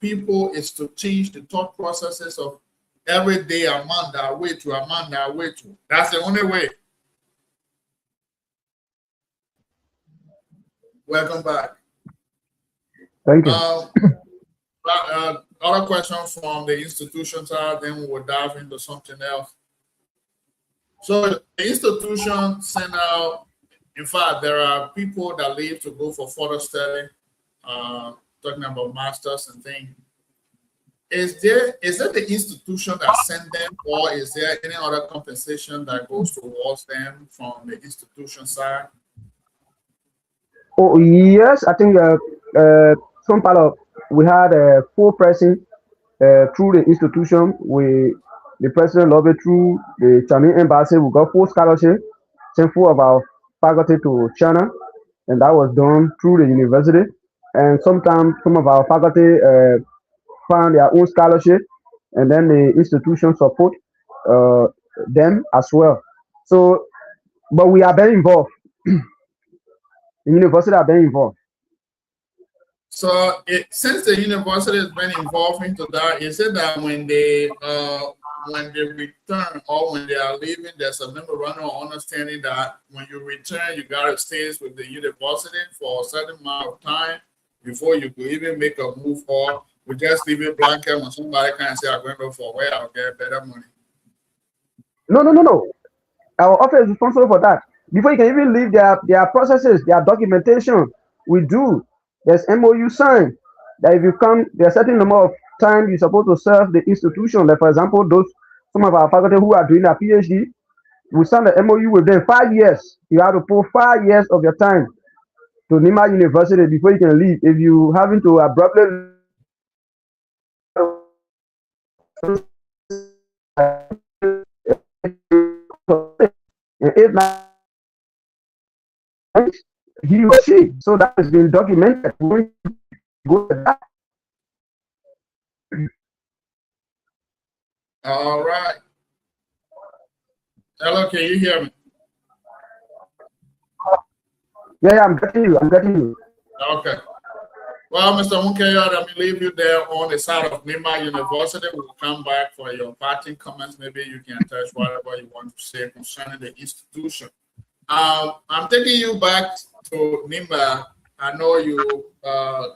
C: people is to change the thought processes of every day among that way to among that way to. That's the only way. Welcome back.
E: Thank you.
C: Other questions from the institution side, then we will dive into something else. So the institution sent out, in fact, there are people that leave to go for further study, talking about masters and things. Is that the institution that sent them, or is there any other compensation that goes towards them from the institution side?
E: Oh yes, I think some part of we had a full pricing through the institution. the president lobbied through the Chinese embassy. We got full scholarship, sent full of our faculty to China, and that was done through the university. And sometimes some of our faculty found their own scholarship, and then the institution support uh, them as well. So, but we are very involved. The university are very involved.
C: So since the university has been involved into that, is it that when they return or when they are leaving, there's a memorandum of understanding that when you return, you gotta stay with the university for a certain amount of time before you could even make a move, or we just leave it blanket when somebody can say I'm going to go for where I'll get better money?
E: No. Our office is responsible for that. Before you can even leave their processes, their documentation, we do. There's MOU signed that if you come, there's a certain number of time you're supposed to serve the institution. Like for example, some of our faculty who are doing their PhD, we sign the MOU with them 5 years. You have to put 5 years of your time to Nimba University before you can leave. If you having to abruptly if not he or she. So that has been documented. We go with that.
C: All right. Hello, can you hear me?
E: Yeah, I'm getting you.
C: Okay. Well, Mr. Munkeyo, let me leave you there on the side of Nimba University. We'll come back for your parting comments. Maybe you can touch whatever you want to say concerning the institution. I'm taking you back to Nimba. I know you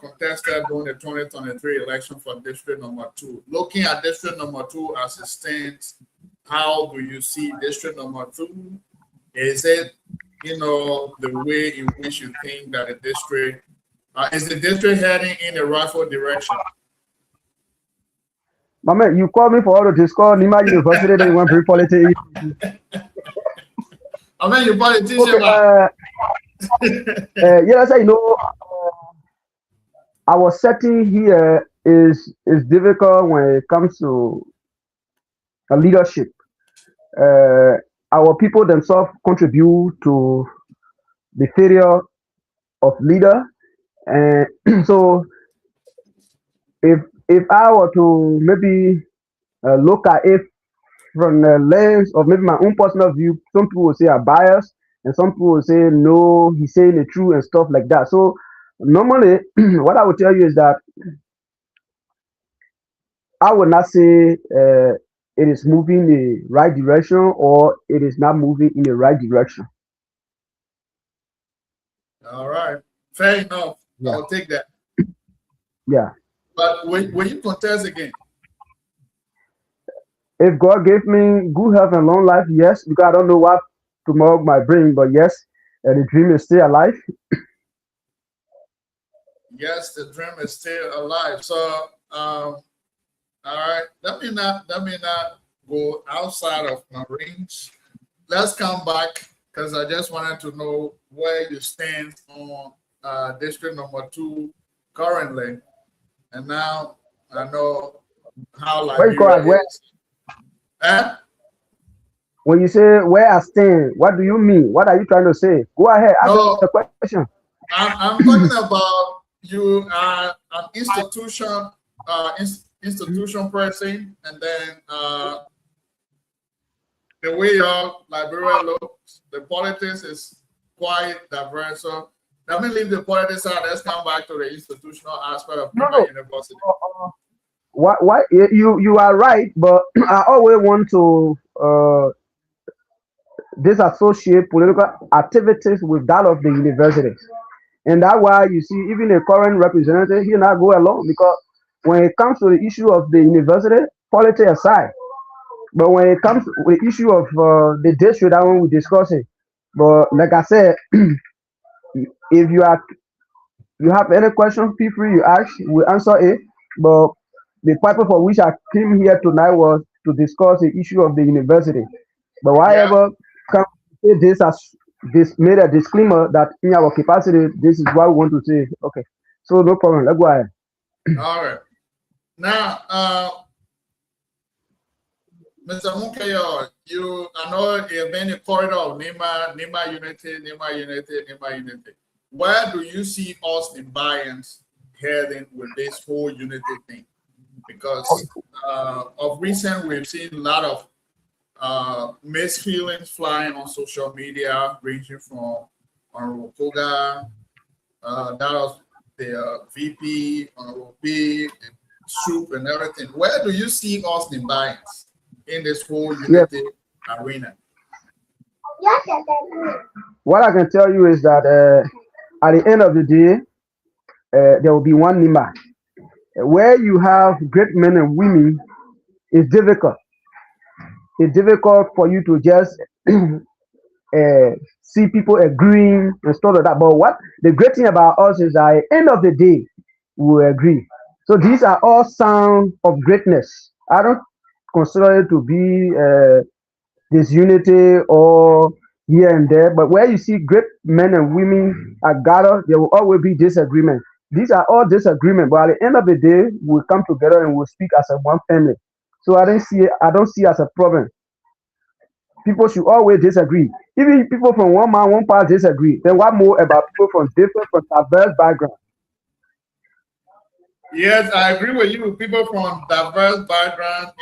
C: contested during the 2023 election for district number 2. Looking at district number 2 as it stands, how do you see district number 2? Is it, the way in which you think that the district, is the district heading in the rightful direction?
E: My man, you called me for all to discuss Nimba University, then you want to bring politics.
C: I mean, you're politician.
E: Okay, yes, I know. Our setting here is difficult when it comes to leadership. Our people themselves contribute to the failure of leader, and so if I were to maybe look at it from the lens of maybe my own personal view, some people will say I'm biased, and some people will say no, he's saying the truth and stuff like that. So normally, what I would tell you is that I would not say it is moving in the right direction or it is not moving in the right direction.
C: All right, fair enough.
E: Yeah.
C: I'll take that.
E: Yeah.
C: But will you contest again?
E: If God gave me good health and long life, yes, because I don't know what tomorrow might bring, but yes, the dream is still alive.
C: Yes, the dream is still alive. So, all right, let me not go outside of my range. Let's come back because I just wanted to know where you stand on district number 2 currently, and now I know how Liberia is.
E: When you say where I stand, what do you mean? What are you trying to say? Go ahead, ask the question.
C: I'm talking about you are an institution person, and then the way your Liberia looks, the politics is quite diverse. So let me leave the politics out. Let's come back to the institutional aspect of Nimba University.
E: Why you are right, but I always want to disassociate political activities with that of the university, and that's why you see even the current representative he not go along, because when it comes to the issue of the university, politics aside, but when it comes to the issue of the district, that one we discuss it. But like I said, if you have any question, feel free to ask. We answer it. But the purpose for which I came here tonight was to discuss the issue of the university. But whatever come say this made a disclaimer that in our capacity, this is what we want to say. Okay. So no problem. Let's go ahead.
C: All right. Now Mr. Munkayo, I know you've been a corridor of Nimba Unity. Where do you see us in Bayans heading with this whole unity thing? Because of recent, we've seen a lot of mixed feelings flying on social media, ranging from Honorable Koga, that was the VP, Honorable B, Soup, and everything. Where do you see us in Bayans in this whole unity arena?
E: What I can tell you is that at the end of the day, there will be one Nimba. Where you have great men and women, it's difficult. It's difficult for you to just see people agreeing and stuff like that. But what the great thing about us is that at the end of the day, we will agree. So these are all signs of greatness. I don't consider it to be disunity or here and there, but where you see great men and women are gathered, there will always be disagreement. These are all disagreement, but at the end of the day, we'll come together and we'll speak as a one family. So I don't see it as a problem. People should always disagree. Even people from one man, one part disagree. Then what more about people from diverse backgrounds?
C: Yes, I agree with you. People from diverse backgrounds,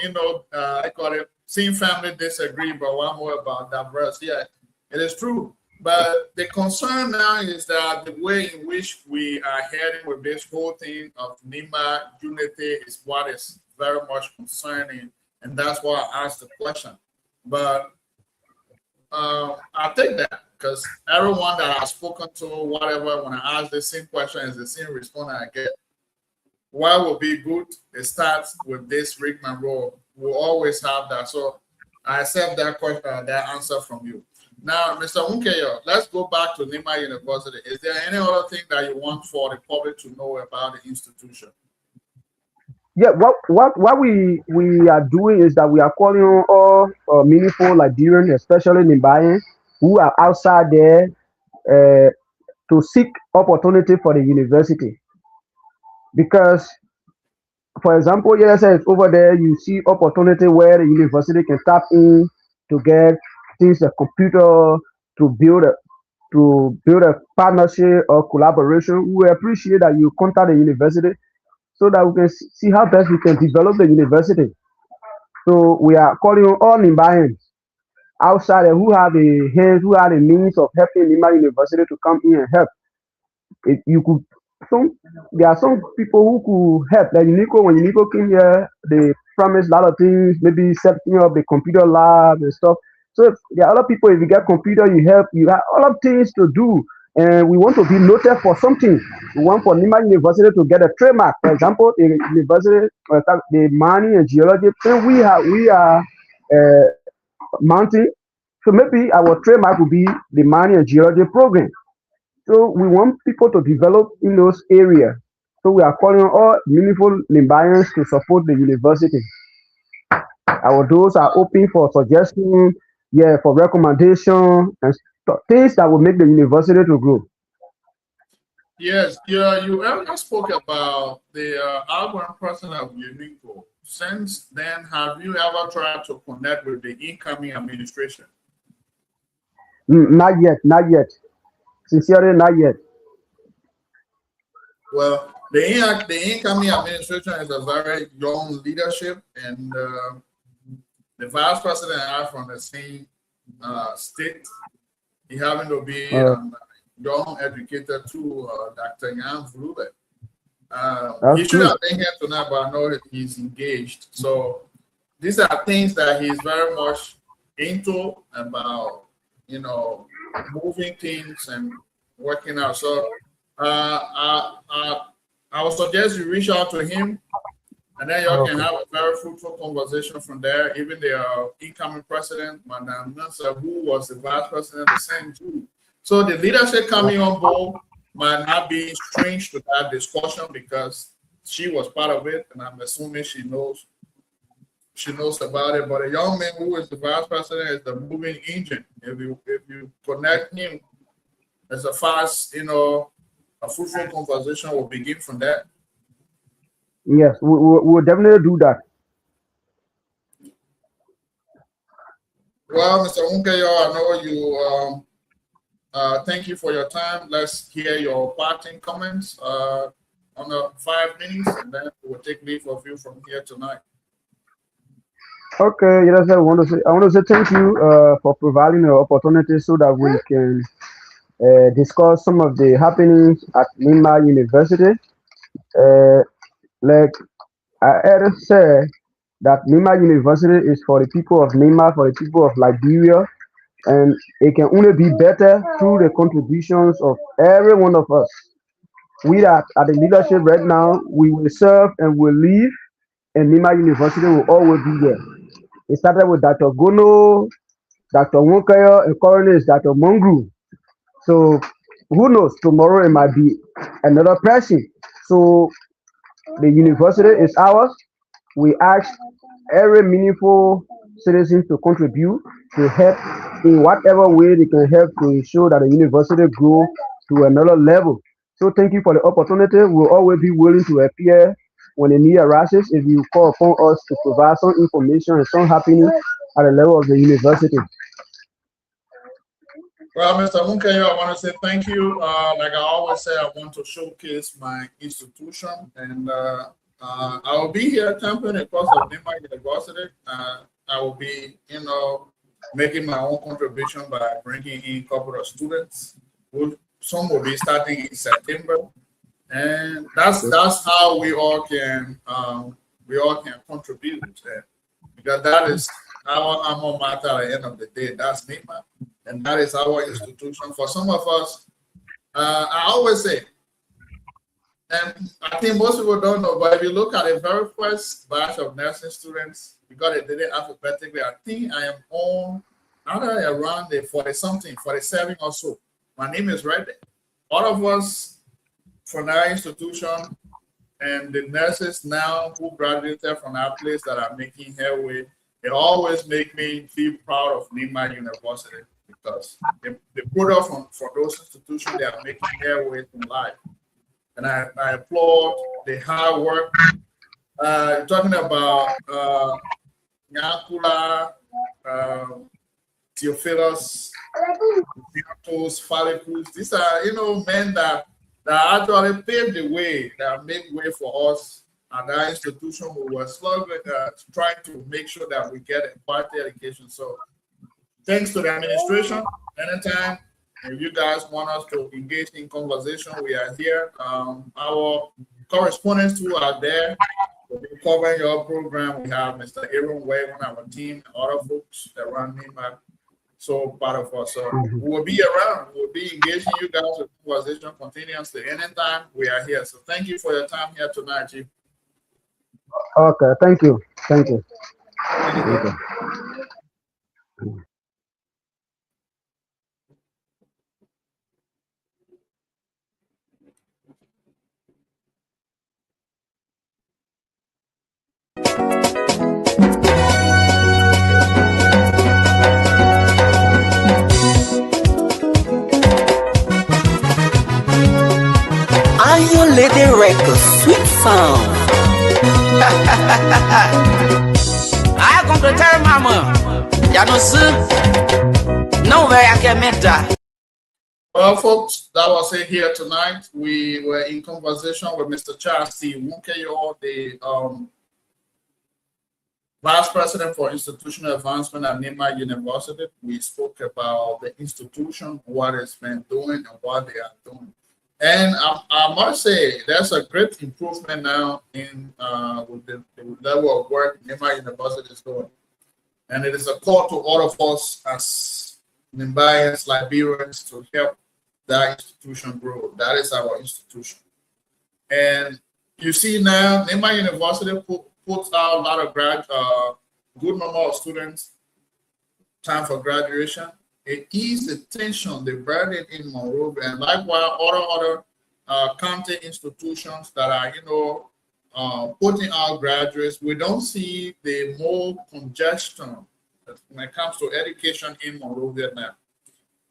C: I call it same family disagree, but one more about diverse. Yeah, it is true. But the concern now is that the way in which we are heading with this whole thing of Nimba unity is what is very much concerning, and that's why I asked the question. But I think that because everyone that I've spoken to, whatever, when I ask the same question, is the same response I get. What will be good? It starts with this Rick Monroe. We'll always have that. So I accept that question, that answer from you. Now, Mr. Munkayo, let's go back to Nimba University. Is there any other thing that you want for the public to know about the institution?
E: Yeah, what we are doing is that we are calling on all meaningful Liberians, especially Nimbayan, who are outside there to seek opportunity for the university. Because, for example, yes, over there you see opportunity where the university can tap in to get things like computer to build a partnership or collaboration. We appreciate that you contact the university so that we can see how best we can develop the university. So we are calling on all Nimbayans outside who have the hands, who have the means of helping Nimba University to come in and help. If you could, there are some people who could help. Like Unico, when Unico came here, they promised a lot of things, maybe setting up the computer lab and stuff. So if there are other people, if you get computer, you help, you have a lot of things to do. And we want to be noted for something. We want for Nimba University to get a trademark. For example, the university, the mining and geology, we are mounting. So maybe our trademark will be the mining and geology program. So we want people to develop in those areas. So we are calling on all meaningful Nimbayans to support the university. Our doors are open for suggestions, yeah, for recommendation and things that will make the university to grow.
C: Yes, you ever spoke about the outgoing president of Unico. Since then, have you ever tried to connect with the incoming administration?
E: Not yet. Sincerely, not yet.
C: Well, the incoming administration is a very young leadership, and the vice president are from the same state. He happened to be young educator too, Dr. Jan Vlube. He should have been here tonight, but I know that he's engaged. So these are things that he's very much into about, moving things and working out. So I would suggest you reach out to him, and then y'all can have a very fruitful conversation from there. Even the incoming president, Madam Nancy, who was the vice president, the same too. So the leadership coming on board might not be strange to that discussion because she was part of it, and I'm assuming she knows about it. But a young man who is the vice president is the moving engine. If you connect him, it's a fast, a fruitful conversation will begin from that.
E: Yes, we'll definitely do that.
C: Well, Mr. Unkeyo, I know you. Thank you for your time. Let's hear your parting comments on the 5 minutes, and then we'll take leave of you from here tonight.
E: Okay, yes, I want to say thank you for providing the opportunity so that we can discuss some of the happenings at Nimba University. Uh, like I earlier said, that Nimba University is for the people of Nimba, for the people of Liberia, and it can only be better through the contributions of every one of us. We at the leadership right now, we will serve and will live, and Nimba University will always be there. It started with Dr. Gono, Dr. Wonkayo, and currently it's Dr. Mongru. So who knows? Tomorrow it might be another person. So the university is ours. We ask every meaningful citizen to contribute to help in whatever way they can help to ensure that the university grow to another level. So thank you for the opportunity. We'll always be willing to appear when the need arises if you call upon us to provide some information and some happening at the level of the university.
C: Well, Mr. Munkeyo, I want to say thank you. Like I always say, I want to showcase my institution, and I will be here camping across the Nimba University. I will be, making my own contribution by bringing in a couple of students. Some will be starting in September, and that's how we all can contribute, because that is our alma mater at the end of the day. That's Nimba. And that is our institution. For some of us, I always say, and I think most people don't know, but if you look at the very first batch of nursing students, because they did it alphabetically, I think I am on around the 40-something, 47 or so. My name is right there. All of us from our institution and the nurses now who graduated from our place that are making headway, it always make me feel proud of Nimba University, because the product from those institutions, they are making their way in life. And I applaud the hard work. Talking about Nyakula, Theophilus, Theophilus, Falicus. These are, men that actually paved the way, that make way for us at our institution. We were slowly trying to make sure that we get a quality education. So thanks to the administration. Anytime you guys want us to engage in conversation, we are here. Our correspondents who are there will be covering your program. We have Mr. Aaron Way on our team, and other folks that run Nimba, so part of us. So we will be around. We'll be engaging you guys with conversation continuously. Anytime we are here. So thank you for your time here tonight, Chief.
E: Okay, thank you. Thank you.
C: Thank you.
D: Are you Lady Records? Sweet sound.
A: I come to tell Mama, ya no see, no way I can make that.
C: Well, folks, that was it here tonight. We were in conversation with Mr. Charles T. Wunkeyo, the Vice President for Institutional Advancement at Nimba University. We spoke about the institution, what it's been doing, and what they are doing. And I must say, there's a great improvement now in with the level of work Nimba University is doing. And it is a call to all of us as Nimbayans, Liberians, to help that institution grow. That is our institution. And you see now, Nimba University puts out a lot of good number of students, time for graduation. It eased the tension, the burden in Monrovia, and likewise other county institutions that are, putting out graduates. We don't see the more congestion when it comes to education in Monrovia now.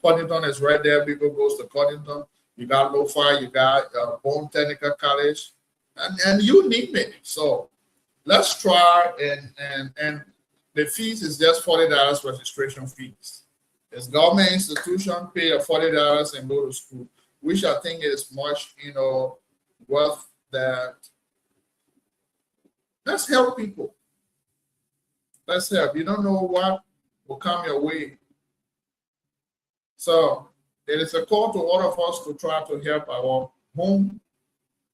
C: Cottington is right there. People goes to Cottington. You got Lo-Fi, you got Bone Technical College, and you name it. So let's try and the fees is just $40 registration fees. It's government institution pay $40 and go to school, which I think is much, worth that. Let's help people. Let's help. You don't know what will come your way. So there is a call to all of us to try to help our home,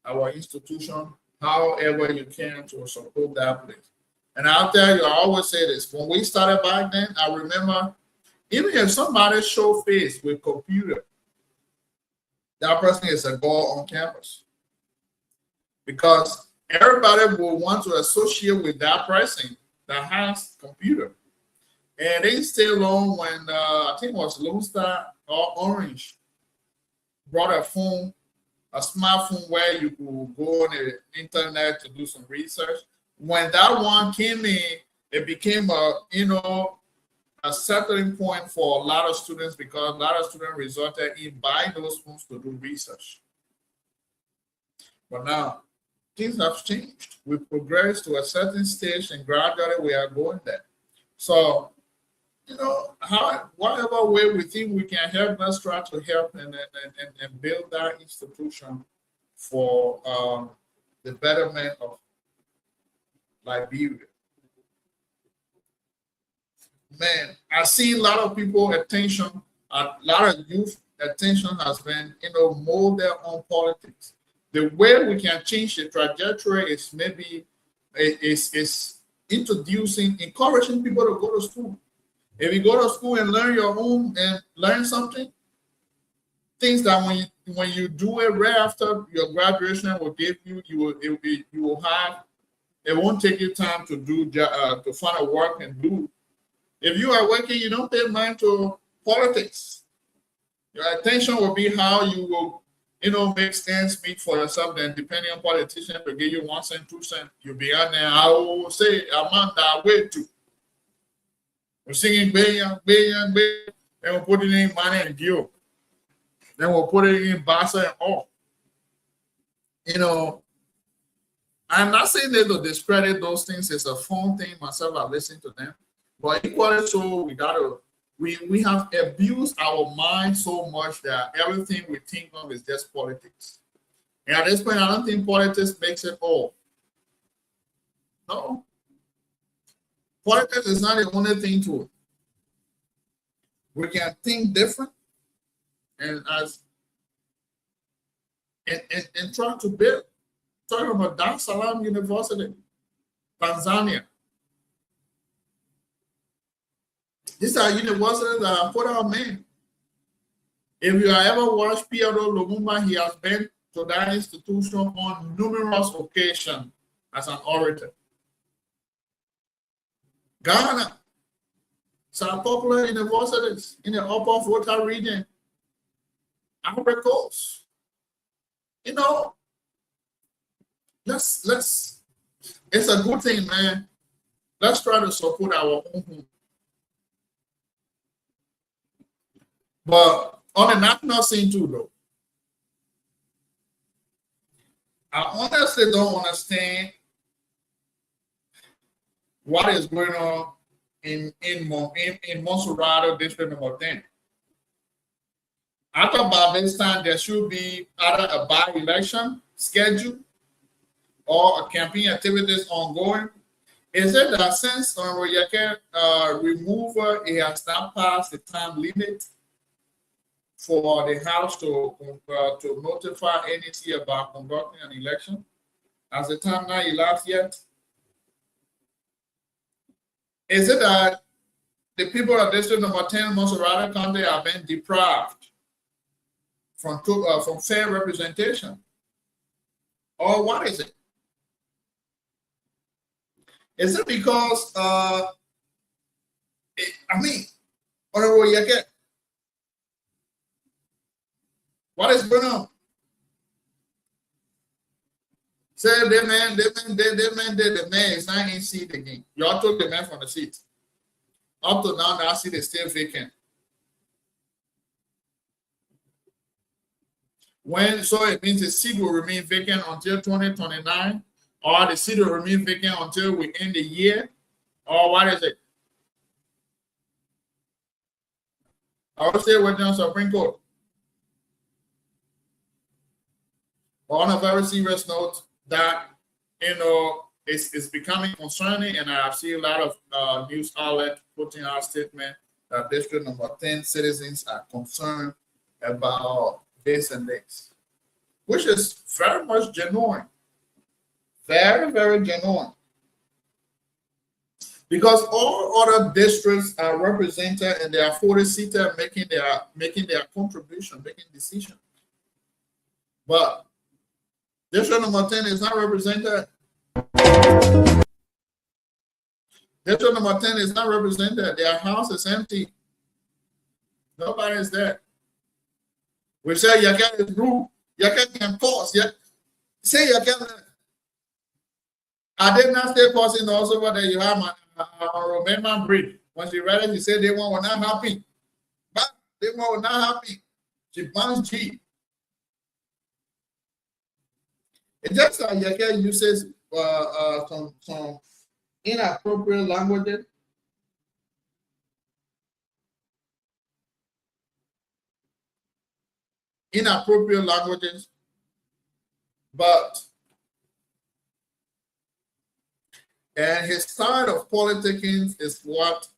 C: our institution, however you can to support that place. And I'll tell you, I always say this, when we started back then, I remember, even if somebody show face with computer, that person is a god on campus. Because everybody will want to associate with that person that has computer. And they stay long when, I think it was Lone Star or Orange, brought a phone, a smartphone where you could go on the internet to do some research. When that one came in, it became a settling point for a lot of students because a lot of students resorted in buying those phones to do research. But now, things have changed. We progressed to a certain stage and gradually we are going there. So, whatever way we think we can help, let's try to help and build that institution for the betterment of Liberia. Man, I see a lot of people attention, a lot of youth attention has been, molded on politics. The way we can change the trajectory is maybe encouraging people to go to school. If you go to school and learn your own and learn something, things that when you do it right after your graduation will give you, you will have. It won't take you time to do to find a work and do. If you are working, you don't pay mind to politics. Your attention will be how you will, make ends meet for yourself. Then depending on politician to give you 1 cent, 2 cents, you'll be on there. I will say Amanda way too. We're singing billion, billion, billion. Then we'll put it in money and guilt. Then we'll put it in Bassa and all. I'm not saying that to discredit those things. It's a fun thing. Myself, I listen to them. But equally so, we have abused our mind so much that everything we think of is just politics. And at this point, I don't think politics makes it all. No. Politics is not the only thing to it. We can think different and try to build. Talking about Dar es Salaam University, Tanzania. These are universities that have put out men. If you have ever watched Pierre Lumumba, he has been to that institution on numerous occasions as an orator. Ghana, some popular universities in the Upper Volta region, Ivory Coast. Let's. It's a good thing, man. Let's try to support our own home. But on the national scene too, though, I honestly don't understand what is going on in Monserrate District Number 10. I thought by this time there should be either a by-election schedule or a campaign activities ongoing. Is it that since Royake removal, it has not passed the time limit for the House to notify NEC about conducting an election? Has the time not elapsed yet? Is it that the people of District Number 10, Monserrate County, are being deprived from fair representation? Or what is it? Is it because, Honorable Yake, what is going on? Say the man is not in seat again. Y'all took the man from the seat. Up to now, that seat is still vacant. So it means the seat will remain vacant until 2029, or the seat will remain vacant until we end the year, or what is it? I will stay with the Supreme Court. But on a very serious note, that it's becoming concerning, and I've seen a lot of news outlets putting out statement that District Number 10 citizens are concerned about this and this, which is very much genuine, very, very genuine. Because all other districts are represented and they are 40-seater making their contribution, making decisions. But District Number 10 is not represented. District Number 10 is not represented. Their house is empty. Nobody is there. We say Yaka is rude. Yaka can pause. Say Yaka. I did not stay pausing also, but you have my Romanian breed. When she read it, she said they were not happy. But they were not happy. She bounced G. It's just that Yaka uses some inappropriate languages. Inappropriate languages, but and his style of politicking is what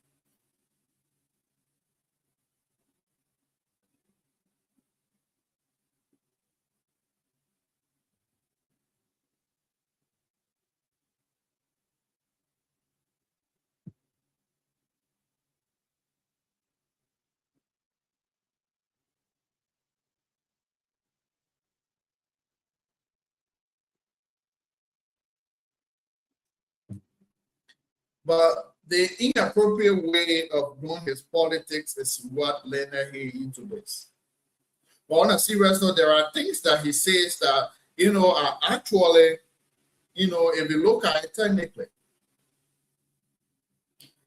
C: but the inappropriate way of doing his politics is what led him into this. But on a serious note, there are things that he says that, are actually, if you look at it technically,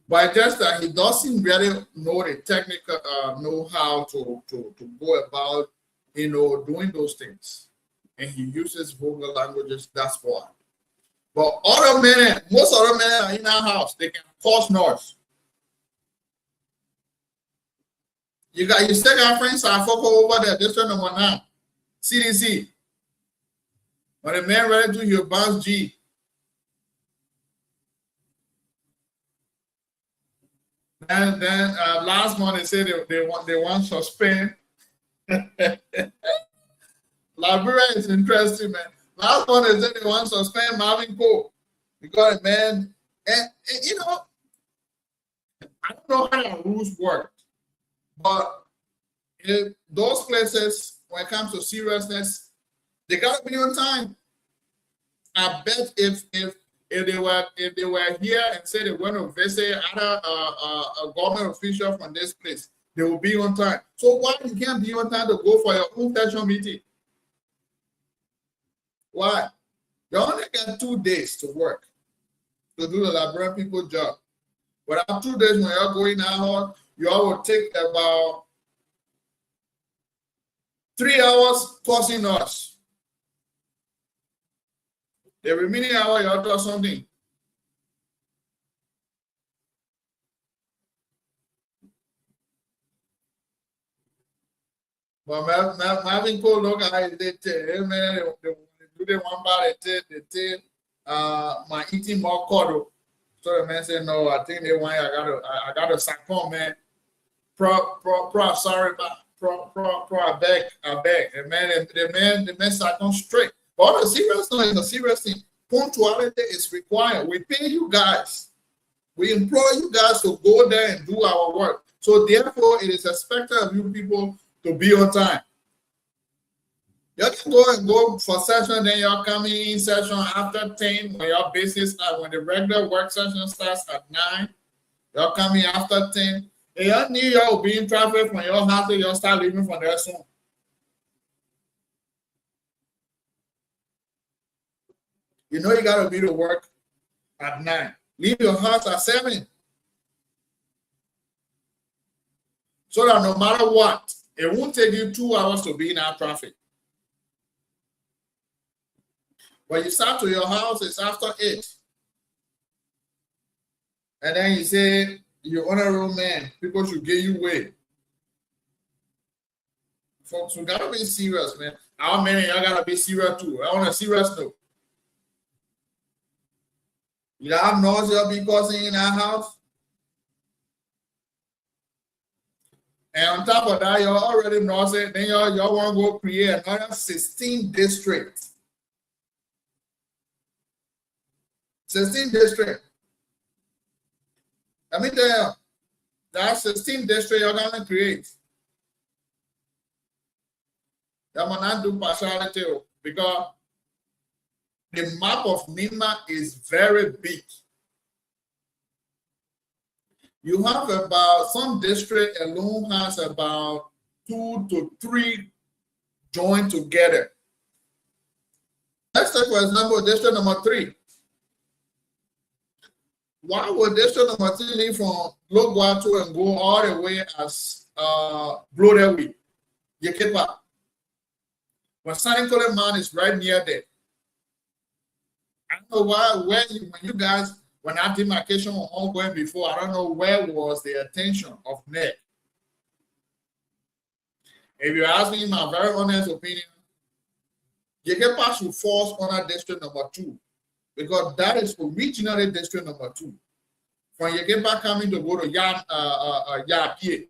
C: but just that he doesn't really know the technical know-how to go about, doing those things. And he uses vulgar languages, that's why. But most other men are in our house, they can cause noise. You still got friends are focused over there, District Number 9, CDC. When the man ready to your bounce G. And then last month they said they want suspend. Liberia is interesting, man. Last one is that they want to suspend Marvin Cole because man, and I don't know how the rules work, but in those places, when it comes to seriousness, they gotta be on time. I bet if they were here and said they were going to visit a government official from this place, they will be on time. So why you can't be on time to go for your own session meeting? Why? You only got 2 days to work to do the Liberian people job. But after 2 days, when you're going out, you all will take about 3 hours causing us. The remaining hour, you'll do something. But Marvin Cole look at it, man, they one bar my eating more cuddle. So the man said, no, I think they want I gotta succumb, man. Sorry, I beg. And man, the man succumb straight. But on a serious note, it's a serious thing. Punctuality is required. We pay you guys. We employ you guys to go there and do our work. So therefore, it is expected of you people to be on time. You can go for session, then you're coming in session after 10 when your business when the regular work session starts at 9. You're coming after 10. And you need you'll be in traffic from your house, you'll start leaving from there soon. You know you gotta be to work at 9. Leave your house at 7. So that no matter what, it won't take you 2 hours to be in our traffic. When you start to your house, it's after 8. And then you say, you're honorable man, people should give you way. Folks, we gotta be serious, man. How many y'all gotta be serious too? On a serious note. You have nausea because in our house. And on top of that, you're already nausea. Then y'all want to go create another 16 districts. 16 districts. Let me tell you, that's 16 districts you're gonna create. That will not do partiality because the map of Nimba is very big. You have about, some district alone has about 2 to 3 joined together. Let's take, for example, district number 3. Why would district number 3 leave from Loguatu and go all the way as Bloderwe, Yekepa? When San Man is right near there. I don't know why, when you guys, when that demarcation was ongoing before, I don't know where was the attention of NEC. If you ask me my very honest opinion, Yekepa should fall under district number 2 because that is originally district number 2. From Yekepa coming to go to Yapie.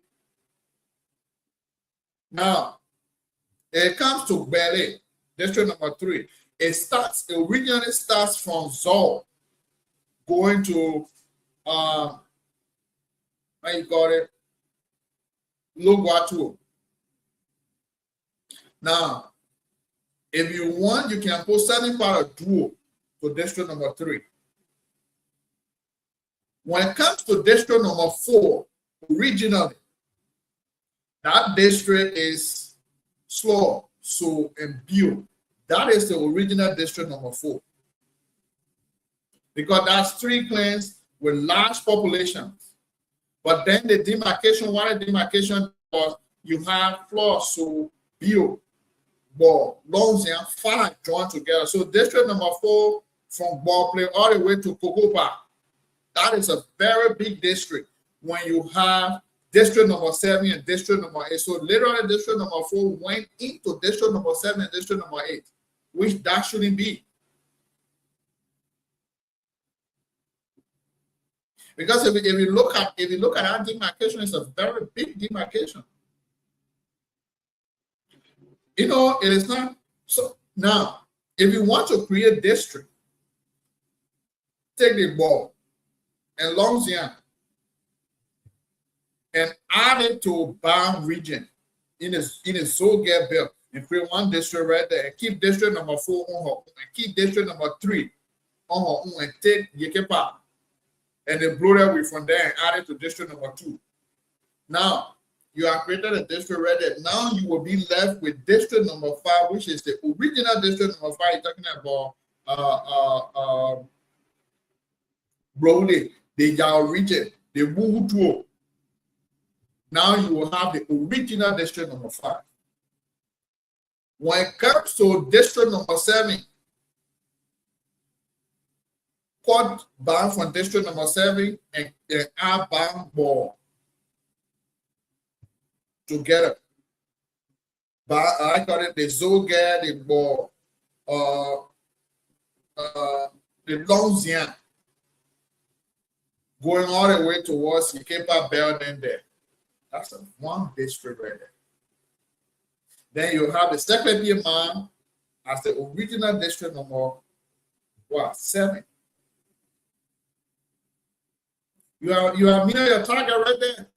C: Now, it comes to Bele, district number 3. It originally starts from Zol, going to how you call it, Loguatu. Now, if you want, you can put 7 part of Duo to district number 3. When it comes to district number 4, originally, that district is Slow, So, and Bio. That is the original district number 4. Because that's 3 clans with large populations. But then the demarcation, what the demarcation was, you have Floor, So, Bio, Ball, Longzian, 5 joined together. So district number 4 from Ball Play all the way to Kokopa. That is a very big district when you have district number 7 and district number 8. So literally district number 4 went into district number 7 and district number 8, which that shouldn't be. Because if you look at that demarcation, it's a very big demarcation. You know, it is not so. Now, if you want to create district, take the Ball and Longzian and add it to Bam region in a Zolger belt and create one district right there and keep district number 4 on her and keep district number 3 on her own and take Yekepa and then blow that way from there and add it to district number 2. Now, you have created a district right there. Now you will be left with district number 5, which is the original district number 5. You're talking about Broly, the Yao region, the Wuhutuo. Now you will have the original district number 5. When it comes to district number 7, quad bound from district number 7 and R bound ball together. But I call it the Zolger, the ball, the Longzian, going all the way towards Yekepa Building there. That's one district right there. Then you have the second man as the original district number 7. You have near your target right there.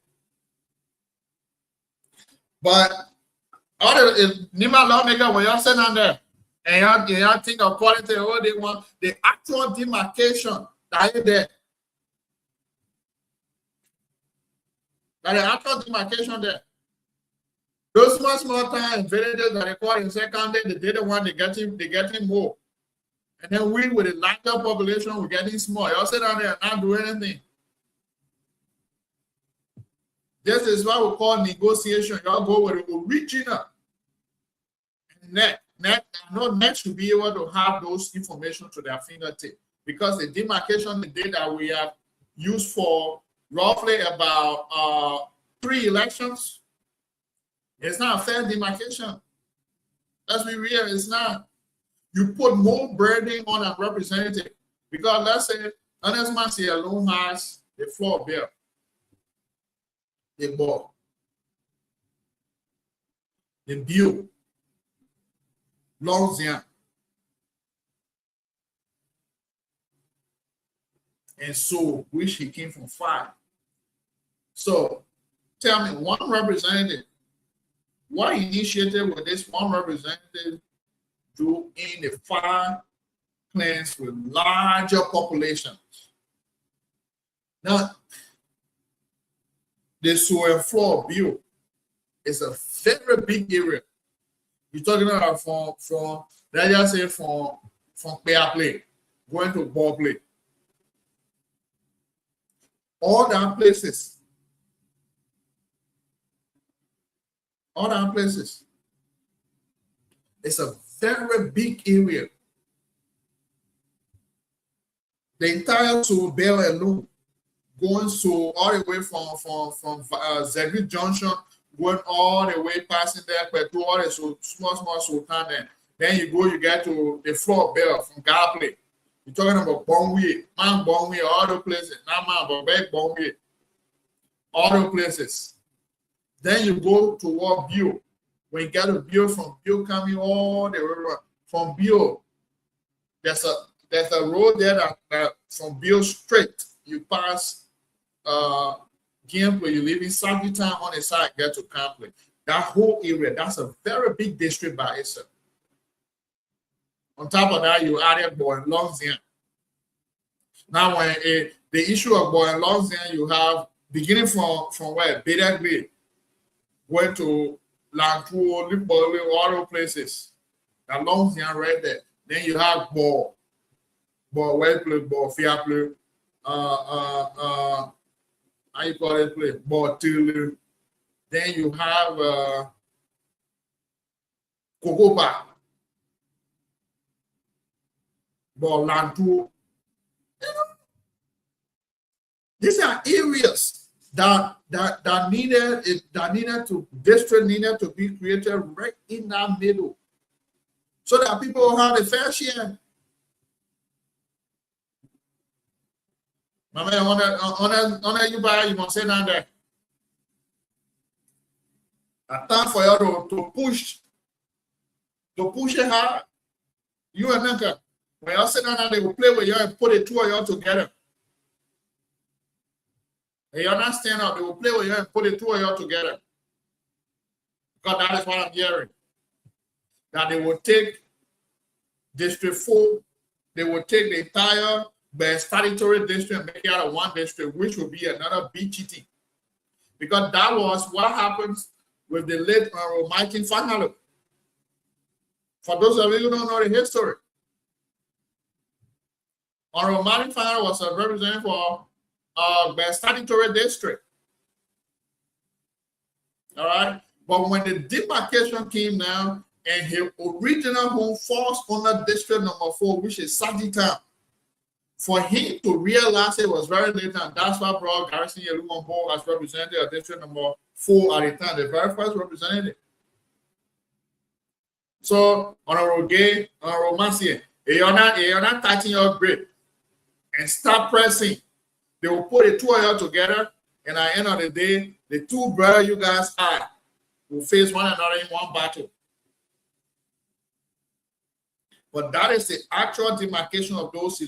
C: But all the Nimba lawmaker, when y'all sit down there and y'all think according to what they want, the actual demarcation that is there. That the actual demarcation there. Those small time villages that they call in second day, they don't want to get him more. And then we with a larger population, we're getting small. Y'all sit down there and not do anything. This is what we call negotiation. Y'all go with the original net. I know net should be able to have those information to their fingertip because the demarcation, the data we have used for roughly about 3 elections. It's not a fair demarcation. Let's be real, it's not. You put more burden on a representative because let's say honest man say alone has the floor bill, the ball, the bill, Lausanne. And so, which he came from 5. So, tell me, one representative, what initiative would this one representative do in the 5 clans with larger populations? Now, the soil floor bill is a very big area. You're talking about from let's just say from player play going to ball play. All that places. It's a very big area. The entire Soul Bell alone, going so all the way from Zegri Junction, going all the way passing there, but to all the small Sultan there. Then you get to the floor bell from Garplay. You're talking about Bonway, all the places. Not man, but back Bonway. All the places. Then you go toward Bio. When you get a Bio from Bio coming all the way from Bio, there's a road there that from Bio straight, you pass Gameplay, you live in Sagittarius on the side, get to Campley. That whole area, that's a very big district by itself. On top of that, you added Boy Longzian. Now, when the issue of Boy Longzian, you have beginning from where? Beta Grade, went to Lantuo, Lipoli, all those places. That Longzian right there. Then you have Ball Wellplay, Ball Fairplay, how you call it play? Ball Tulu. Then you have Kokopa. Lantuo. These are areas that needed to be created right in that middle, so that people will have a fair share. My man, on you buy, you must say down there. A time for you to push it hard. You and Nanka. When you sit down there, they will play with you and put the two of you together. And you're not stand up, they will play with you and put the two of you together. Because that is what I'm hearing. That they will take District 4, they will take the entire statutory district and make it out of one district, which will be another BTT. Because that was what happens with the late Michael Fanalo. For those of you who don't know the history, Honorable Martin Fanalo was a representative for the statutory district. All right. But when the demarcation came down and his original home falls under district number 4, which is Sagittarius, for him to realize it was very late, and that's why brought Garrison Yelu on board as representative of district number 4 at the time, the very first representative. So, Honorable Gay, Honorable Massier, you're not touching your grip and stop pressing. They will put the two of you together, and at the end of the day, the two brothers you guys are will face one another in one battle. But that is the actual demarcation of those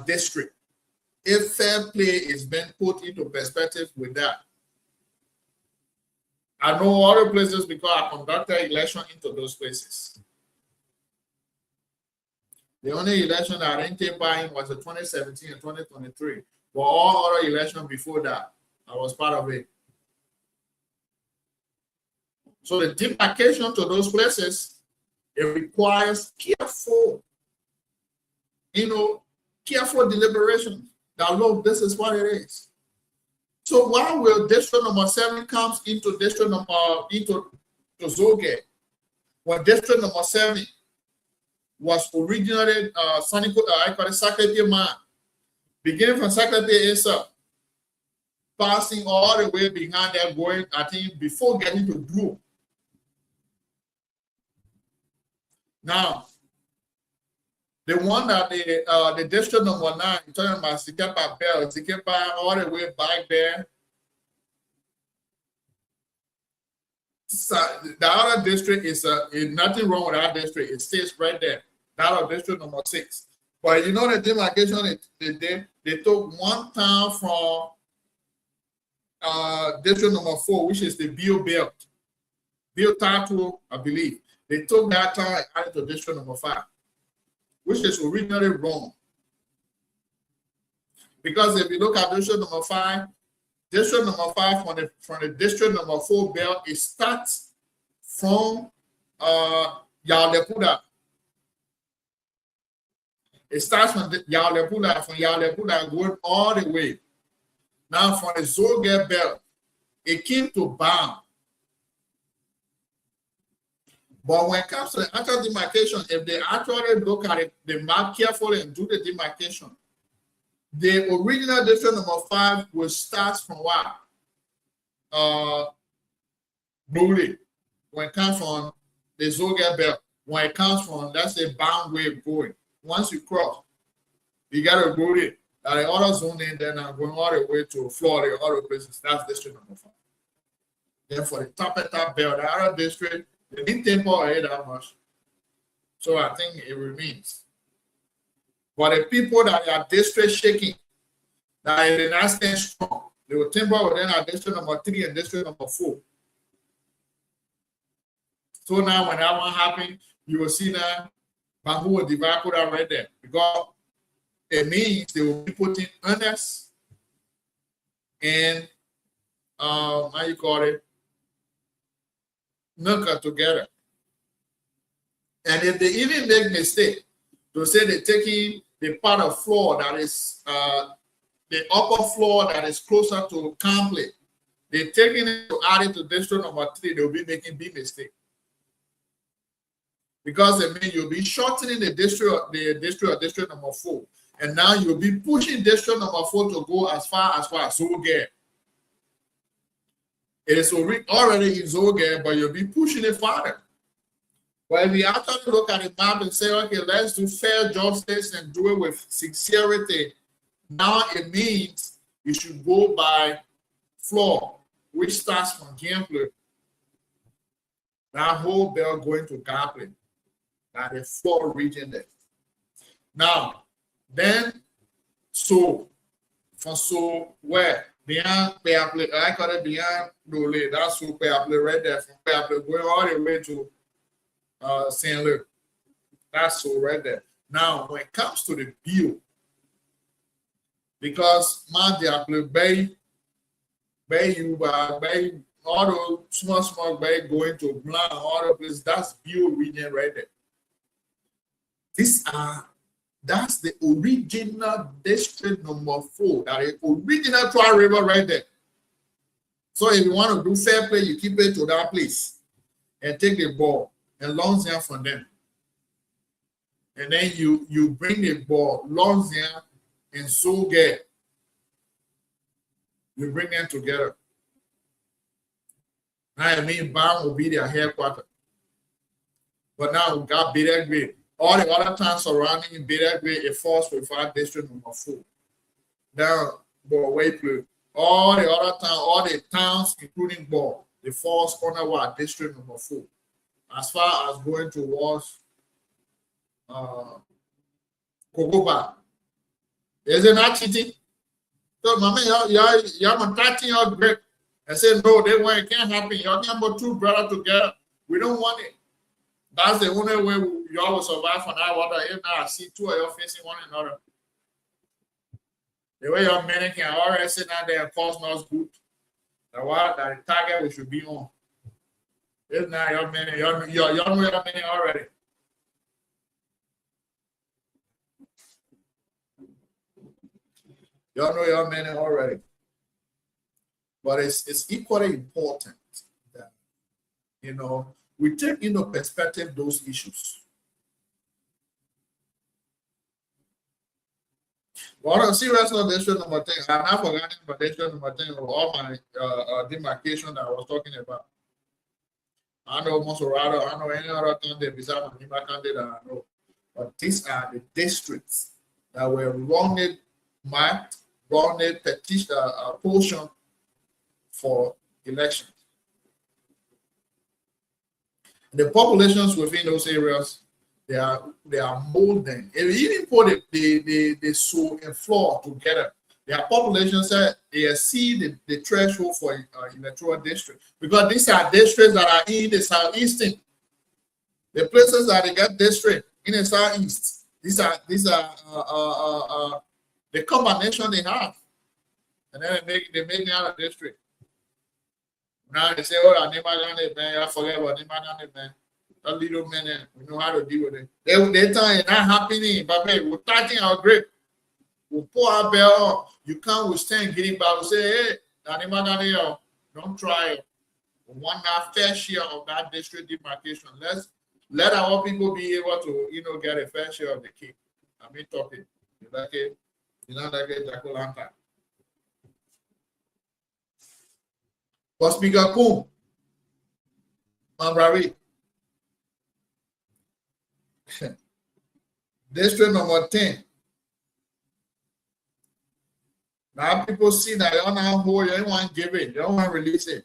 C: districts. If fair play is being put into perspective with that. I know other places because I conducted election into those places. The only election that I didn't take part in was the 2017 and 2023. But all other elections before that, I was part of it. So the demarcation to those places, it requires careful deliberation. That look, this is what it is. So while will district number 7 comes into district number into Zoge, when district number 7 was originally I call it Secretary Man, beginning from Secretary itself, passing all the way behind there, going, I think, before getting to Drew. Now, the one that the district number 9, you're talking about Sikepa Bell, Sikepa all the way back there. So the other district is nothing wrong with our district. It stays right there. That of district number 6. But you know the demarcation they took one town from district number 4, which is the Bio Belt. Bio Tattoo, I believe. They took that town and added to district number 5, which is originally wrong. Because if you look at district number 5 from the district number 4 belt, it starts from Yalepuda. It starts from Yalepuda going all the way. Now from the Zoge belt, it came to Bam. But when it comes to the actual demarcation, if they actually look at it, they mark carefully and do the demarcation, the original district number 5 will start from what? Blue. When it comes from the Zoga belt, when it comes from, let's say, bound wave going. Once you cross, you got to go there. The other zone in there now going all the way to Florida, other places. That's district number 5. Then for the top belt, the other district, they didn't temper ahead that much. So I think it remains. But the people that are district shaking, that are not staying strong, they will temper within our district number 3 and district number 4. So now when that one happens, you will see that Bamboo will divide that right there. Because it means they will be putting earnest and how you call it? Nuka together. And if they even make mistake to say they're taking the part of floor that is the upper floor that is closer to Campley, they're taking it to add it to district number 3, they'll be making big mistake. Because it means you'll be shortening the district number 4. And now you'll be pushing district number 4 to go as far as Zoge. It is already in Zoge, but you'll be pushing it farther. But if we actually look at the map and say, okay, let's do fair justice and do it with sincerity, now it means you should go by floor, which starts from Gamble. That whole belt going to Gaplin. That the floor region there. Now, then, so where? Beyond Peaple, I call it beyond Dole. That's so Peaple right there. From Peaple going all the way to St. Luc. That's so right there. Now, when it comes to the bill, because man, Bay, all those small bay going to Blanc, all the places, that's bill region right there. That's the original district number 4. That is original Trois River right there. So if you want to do fair play, you keep it to that place and take the ball and launch them from them. And then you bring the ball, launch them, and so get. You bring them together. Now I mean Bam will be their headquarters. But now we got Beta Grade. All the other towns surrounding Beta Grade, it falls with our district number 4. Now, Wayplay, all the other towns, all the towns, including Ball, it falls under what district number 4. As far as going towards Kokoba. Isn't that cheating? So, Mama, y'all 13-year break and say, no, it can't happen. Y'all number 2 brother together. We don't want it. That's the only way y'all will survive from that water. If not, I see 2 of y'all facing one another. The way your men can already sit down there and cause us good. The target we should be on. If not, y'all know your men already. Y'all know your men already. But it's equally important that, we take into perspective those issues. One of serious of district number 10. I'm not forgetting about district number 10 of all my demarcation that I was talking about. I know Monserrato, I know any other candidate besides my Nimba candidate that I know. But these are the districts that were wrongly marked, wrongly petition, portion for elections. The populations within those areas, they are molding. Even put the soul and floor together, their populations that they exceed the threshold for electoral district, because these are districts that are in the southeastern. The places that they get district in the southeast. These are the combination they have, and then they make it out of district. Now they say, "Oh, I never done it, man. I forget about never done it, man." That little man, we know how to deal with it. They tell you not happening, but man, we're tighten our grip. We'll pour our bell on. You can't withstand getting back. We say, "Hey, I never done it. Don't try it. We want our fair share of that district demarcation. Let our people be able to, get a fair share of the cake." I mean, talking. You like it? You know, like it, Jacolanta. But Speaker Cool, Mambrari, district number 10. Now people see that you don't hold, you don't want to give it, you don't want to release it.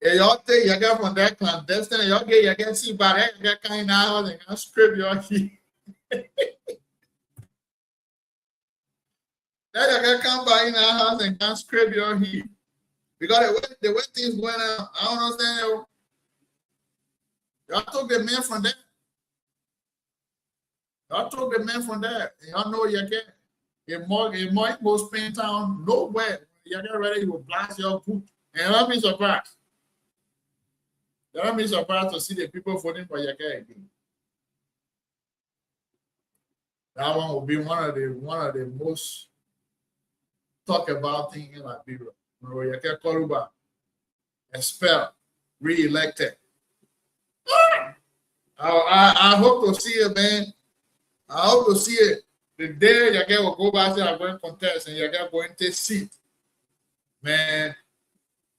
C: And y'all take you get from that clandestine, y'all get see by that, you get kind of house and can scrape your heat. Then you get come by in our house and can scrape your heat. Because the way things going on, I don't understand. Y'all took the man from there. Y'all took the man from there. And y'all know you get a more most pain town, nowhere. You get ready, you will blast your boot. And I'll be surprised. Y'all be surprised to see the people voting for your guy again. That one will be one of the most talk about things in Liberia. Yake Koruba, expelled, re-elected. I hope to see it, man. I hope to see it. The day Yake will go back to going contest and Yake going to take seat, man,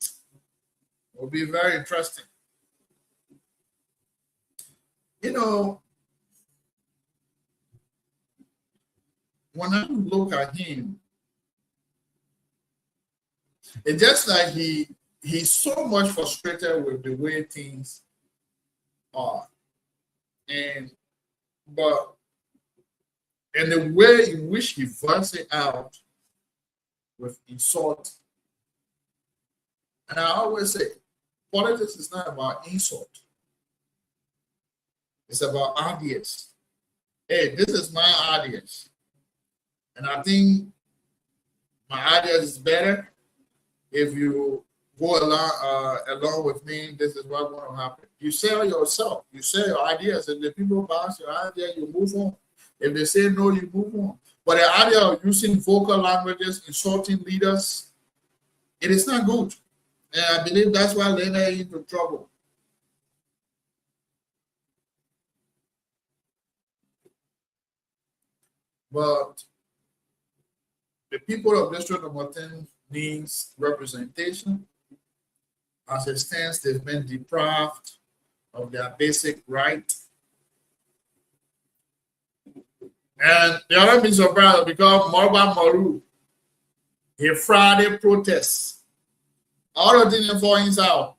C: it will be very interesting. When I look at him, it's just like he's so much frustrated with the way things are, and the way in which he verts it out with insult. And I always say, politics is not about insult. It's about ideas. Hey, this is my ideas, and I think my ideas is better. If you go along with me, this is what's going to happen. You sell yourself. You sell your ideas. If the people bounce your idea, you move on. If they say no, you move on. But the idea of using vocal languages, insulting leaders, it is not good. And I believe that's why Lena is into trouble. But the people of District number 10 needs representation. As it stands, they've been deprived of their basic right. And the other be surprised because Morba Moru, a Friday protest, all of them for out.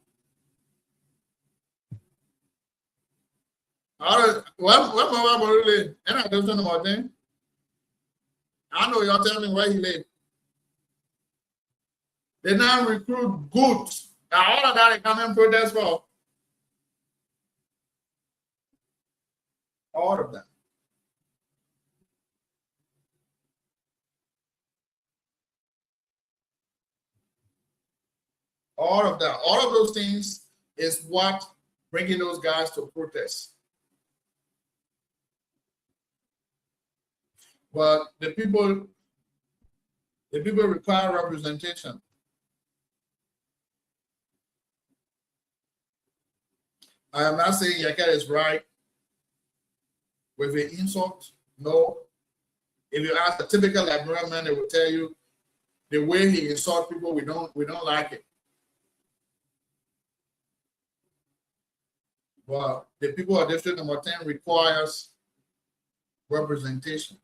C: What Morba Moru live? And I don't know about them. I know you're telling me where he live. They now recruit goods. Now all of that they come and protest for. All of that. All of that. All of those things is what bringing those guys to protest. But the people require representation. I am not saying Yaket is right with an insult. No. If you ask a typical Liberian man, they will tell you the way he insults people, we don't like it. But the people of District Number 10 requires representation.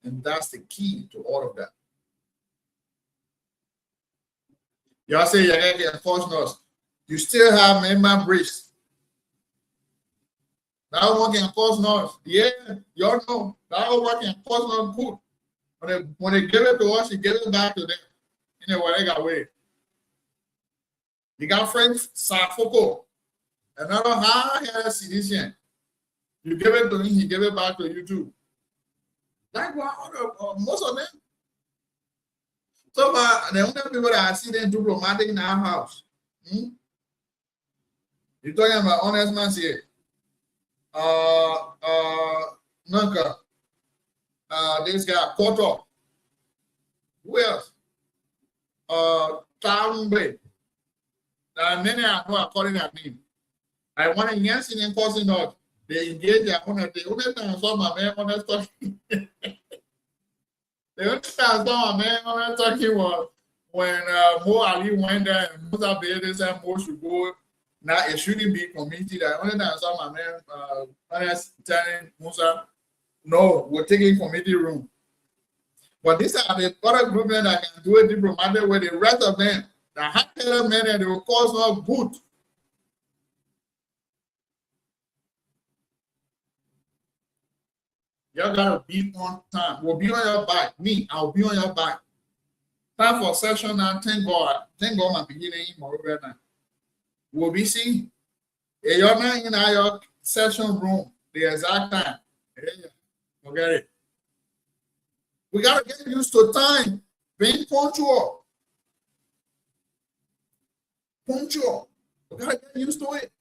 C: And that's the key to all of that. Y'all say you're going to enforce us. You still have Nimba Bridge. That one can enforce us. Yeah, y'all know. That one can enforce us good. When they give it to us, you give it back to them. You know what they got way. You got friends, Safoko. Another high-headed citizen. You give it to him, he give it back to you too. That's what most of them. So far, the only people that I see them do romantic in our house. You're talking about honest man here. Nanka. This guy, Koto. Who else? Tarumbe. There are many I know according to name. I want to yes in enforcing out. They engage their own. The only time I saw my man on that talking. The only time I saw my man on that talking was when Mo Ali went there and Musa Bede said Mo should go. Now it shouldn't be community. The only time I saw my man telling Musa, no, we're taking committee room. But these are the other group men that can do it diplomatic with the rest of them. The high-headed men and they will cause no good. Y'all gotta be on time. We'll be on your back. Me, I'll be on your back. Time for session now. Thank God. Thank God I'm beginning tomorrow now. We'll be seeing. You're not in your session room. The exact time. Forget it. We gotta get used to time. Being punctual. Punctual. We gotta get used to it.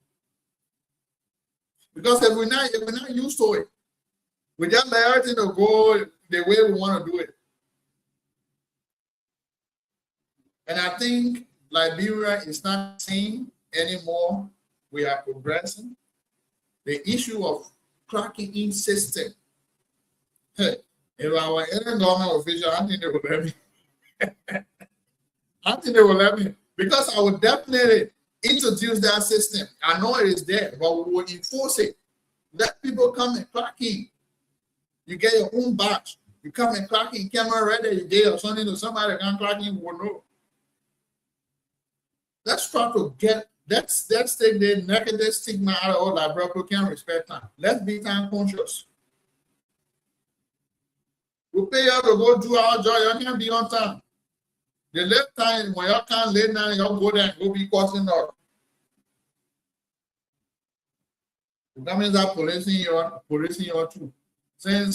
C: Because if we're not used to it, we just let everything to go the way we want to do it. And I think Liberia is not the same anymore. We are progressing. The issue of clocking in system. Hey, if I were any government official, I think they would let me. I think they will let me. Because I would definitely introduce that system. I know it is there, but we will enforce it. Let people come and clock in. You get your own batch. You come and clock in, camera ready, you get your something to somebody that can clock in, will know. Let's try to let's take the negative stigma out of all that, bro. We can't respect time. Let's be time conscious. We pay you to go do our job, you can't be on time. The left time, when you can't lay down, you go there and go be causing up. That means that policing your too. Saying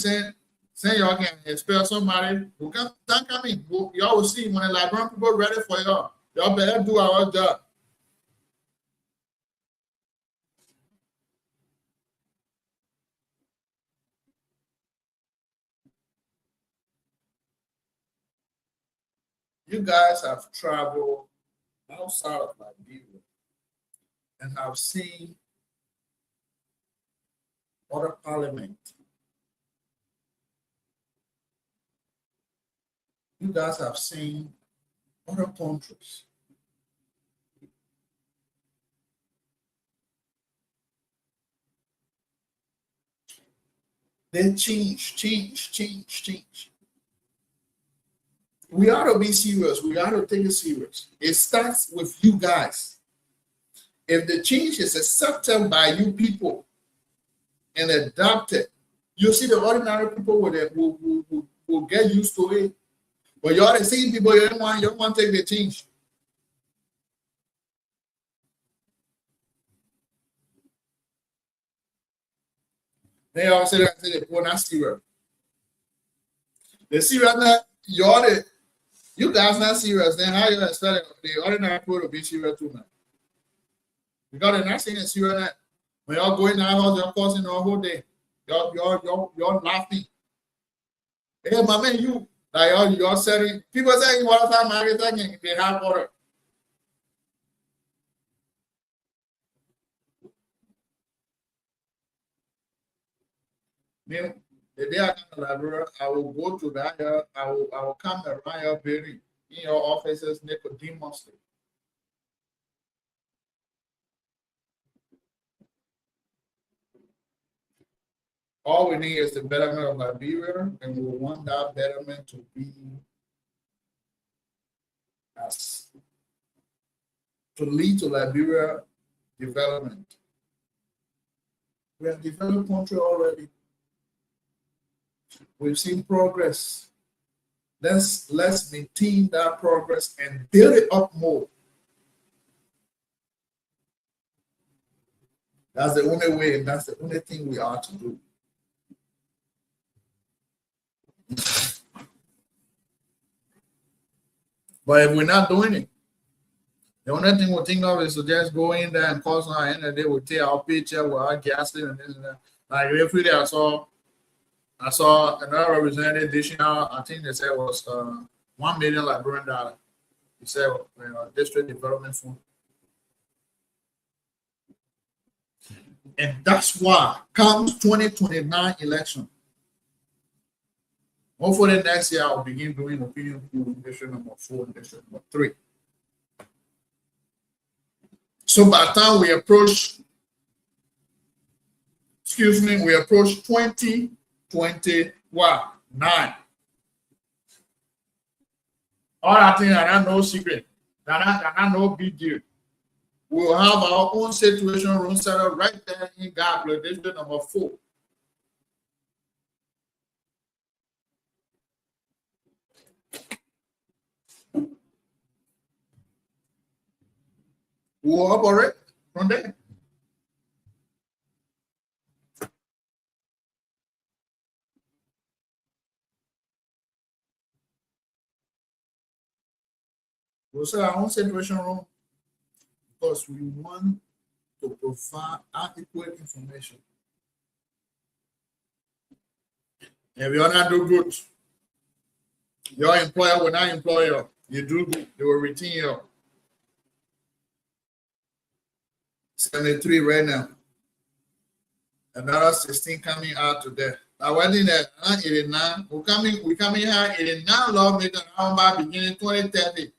C: y'all can expel somebody who can't come in. Y'all will see when the Liberian people ready for y'all. Y'all better do our job. You guys have traveled outside of Liberia and have seen other parliament. You guys have seen other countries. They change. We ought to be serious. We ought to take it serious. It starts with you guys. If the change is accepted by you people and adopted, you see the ordinary people will get used to it. But you are the same people, you don't want to take the change. They all say that they poor not serious. They serious that you guys not serious, then how you expect the ordinary people to be serious too, man? Because they're not saying it's serious that when y'all go in the house, you're causing the whole day. You're laughing. Hey, my man, you're selling. People say you want to start marketing, they have order. The day I come to Liberia, I will go to that. I will come around your building in your offices, Nicodemus. All we need is the betterment of Liberia, and we want that betterment to be as to lead to Liberia development. We are a developed country already. We've seen progress. Let's maintain that progress and build it up more. That's the only way, and that's the only thing we are to do. But if we're not doing it, the only thing we'll think of is to just go in there and cause our end of the day, we'll take our picture with our gas and this and that. Like every day I saw another representative dishing out, I think they said it was $1 million Liberian. He said, district development fund. And that's why comes 2029 election. Hopefully next year I'll begin doing opinion poll district number 4 and district number 3. So by the time we approach 2029. All that thing are no secret. They're not no big deal. We'll have our own situation room set up right there in Gabler, district number 4. We'll operate from there. We'll set our own situation room because we want to provide adequate information. If you're not do good, your employer will not employ you. You do good, they will retain you. 73 right now. Another 16 coming out today. Now we're in there, 89. We coming here 89 lawmakers now by beginning 2030.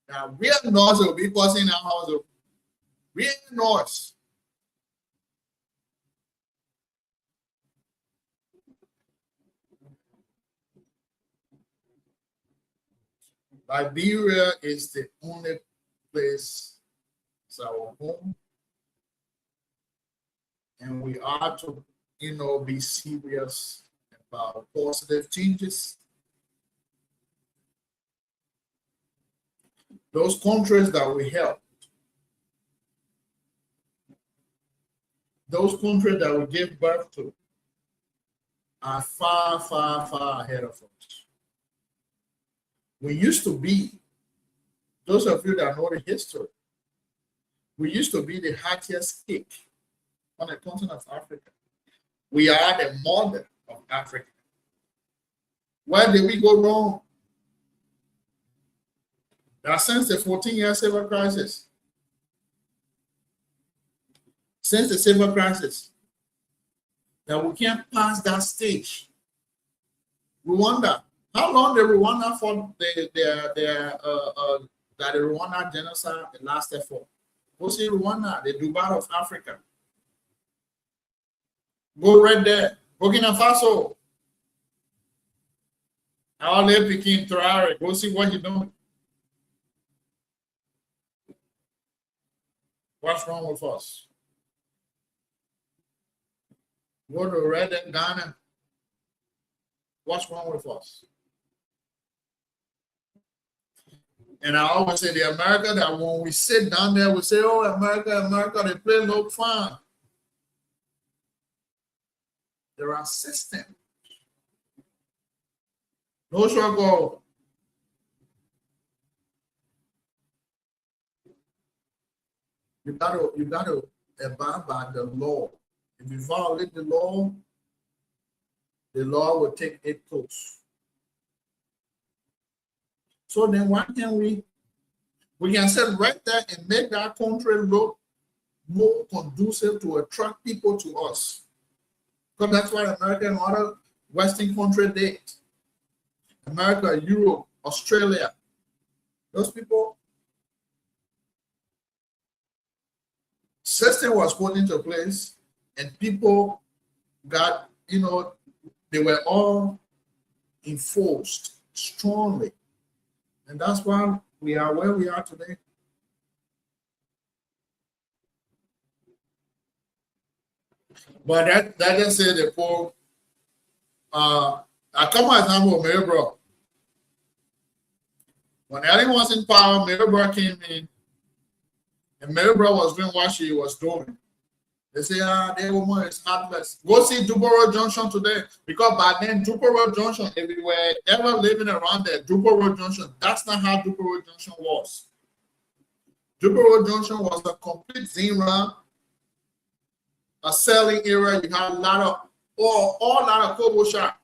C: Now real noise will be passing our house. Real noise. Liberia is the only place, it's our home. And we are to, be serious about positive changes. Those countries that we help, those countries that we give birth to, are far, far, far ahead of us. We used to be, those of you that know the history, we used to be the happiest cake on the continent of Africa. We are the mother of Africa. Where did we go wrong? That since the 14-year civil crisis, that we can't pass that stage. Rwanda, how long did Rwanda for the Rwanda genocide lasted for? Go see Rwanda, the Dubai of Africa. Go right there. Burkina Faso. Our little Pekin Traore. Go see what you're doing. What's wrong with us? Go to Red and Ghana. What's wrong with us? And I always say the America that when we sit down there, we say, oh, America, they play no fun. There are systems. No struggle. You gotta abide by the law. If you violate the law will take its course. So then why can't we can sit right there and make that country look more conducive to attract people to us. Because that's what America and other Western country did. America, Europe, Australia. Those people, system was put into place and people got, they were all enforced strongly. And that's why we are where we are today. But that doesn't say the poor. I come as example of Mary Brock. When Ellen was in power, Mary Brock came in, and Mary Brock was doing what she was doing. They say, that woman is heartless. Go see Duboro Junction today, because by then, Duboro Junction, if we were ever living around there, Duboro Junction, that's not how Duboro Junction was. Duboro Junction was a complete Zinra, a selling area. You had a lot of, all lot of Kobo shop.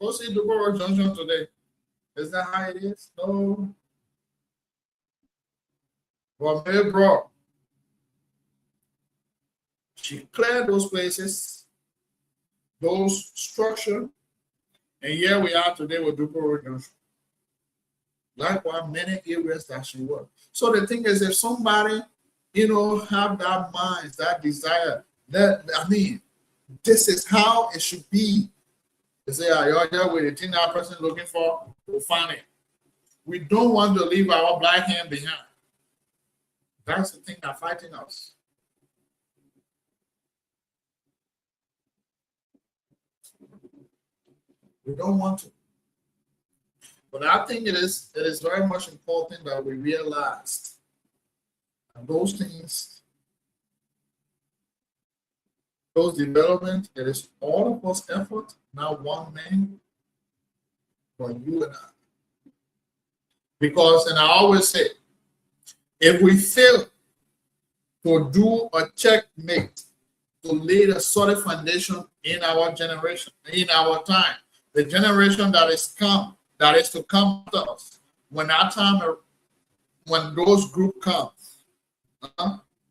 C: Go see Duboro Junction today. Is that how it is? No. Well, Mary Brock, she cleared those places, those structures, and here we are today with Duboro Junction. Likewise, many areas that she worked. So the thing is, if somebody, have that mind, that desire, this is how it should be. They say, you're here with the thing that person looking for, we'll find it. We don't want to leave our black hand behind. That's the thing that's fighting us. We don't want to. But I think it is very much important that we realize that those things, those development, it is all of us effort, not one man, but you and I. Because, and I always say, if we fail to do a checkmate, to lay a solid foundation in our generation, in our time, the generation that is to come to us, when our time, when those group come,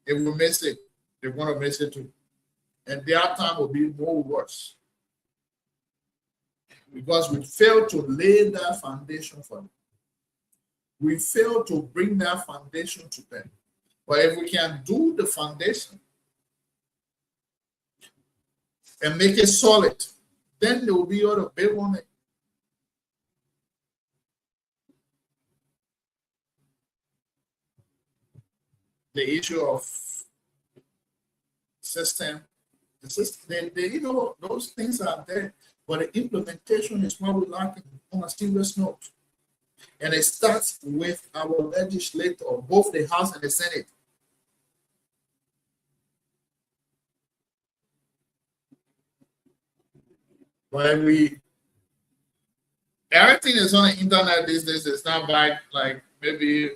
C: if we miss it, they're going to miss it too. And their time will be more worse. Because we failed to lay that foundation for them. We fail to bring that foundation to them. But if we can do the foundation and make it solid, then there will be other big on it. The issue of system, the system, those things are there, but the implementation is what we're lacking on a serious note. And it starts with our legislator, both the House and the Senate. But everything is on the internet these days. It's not like maybe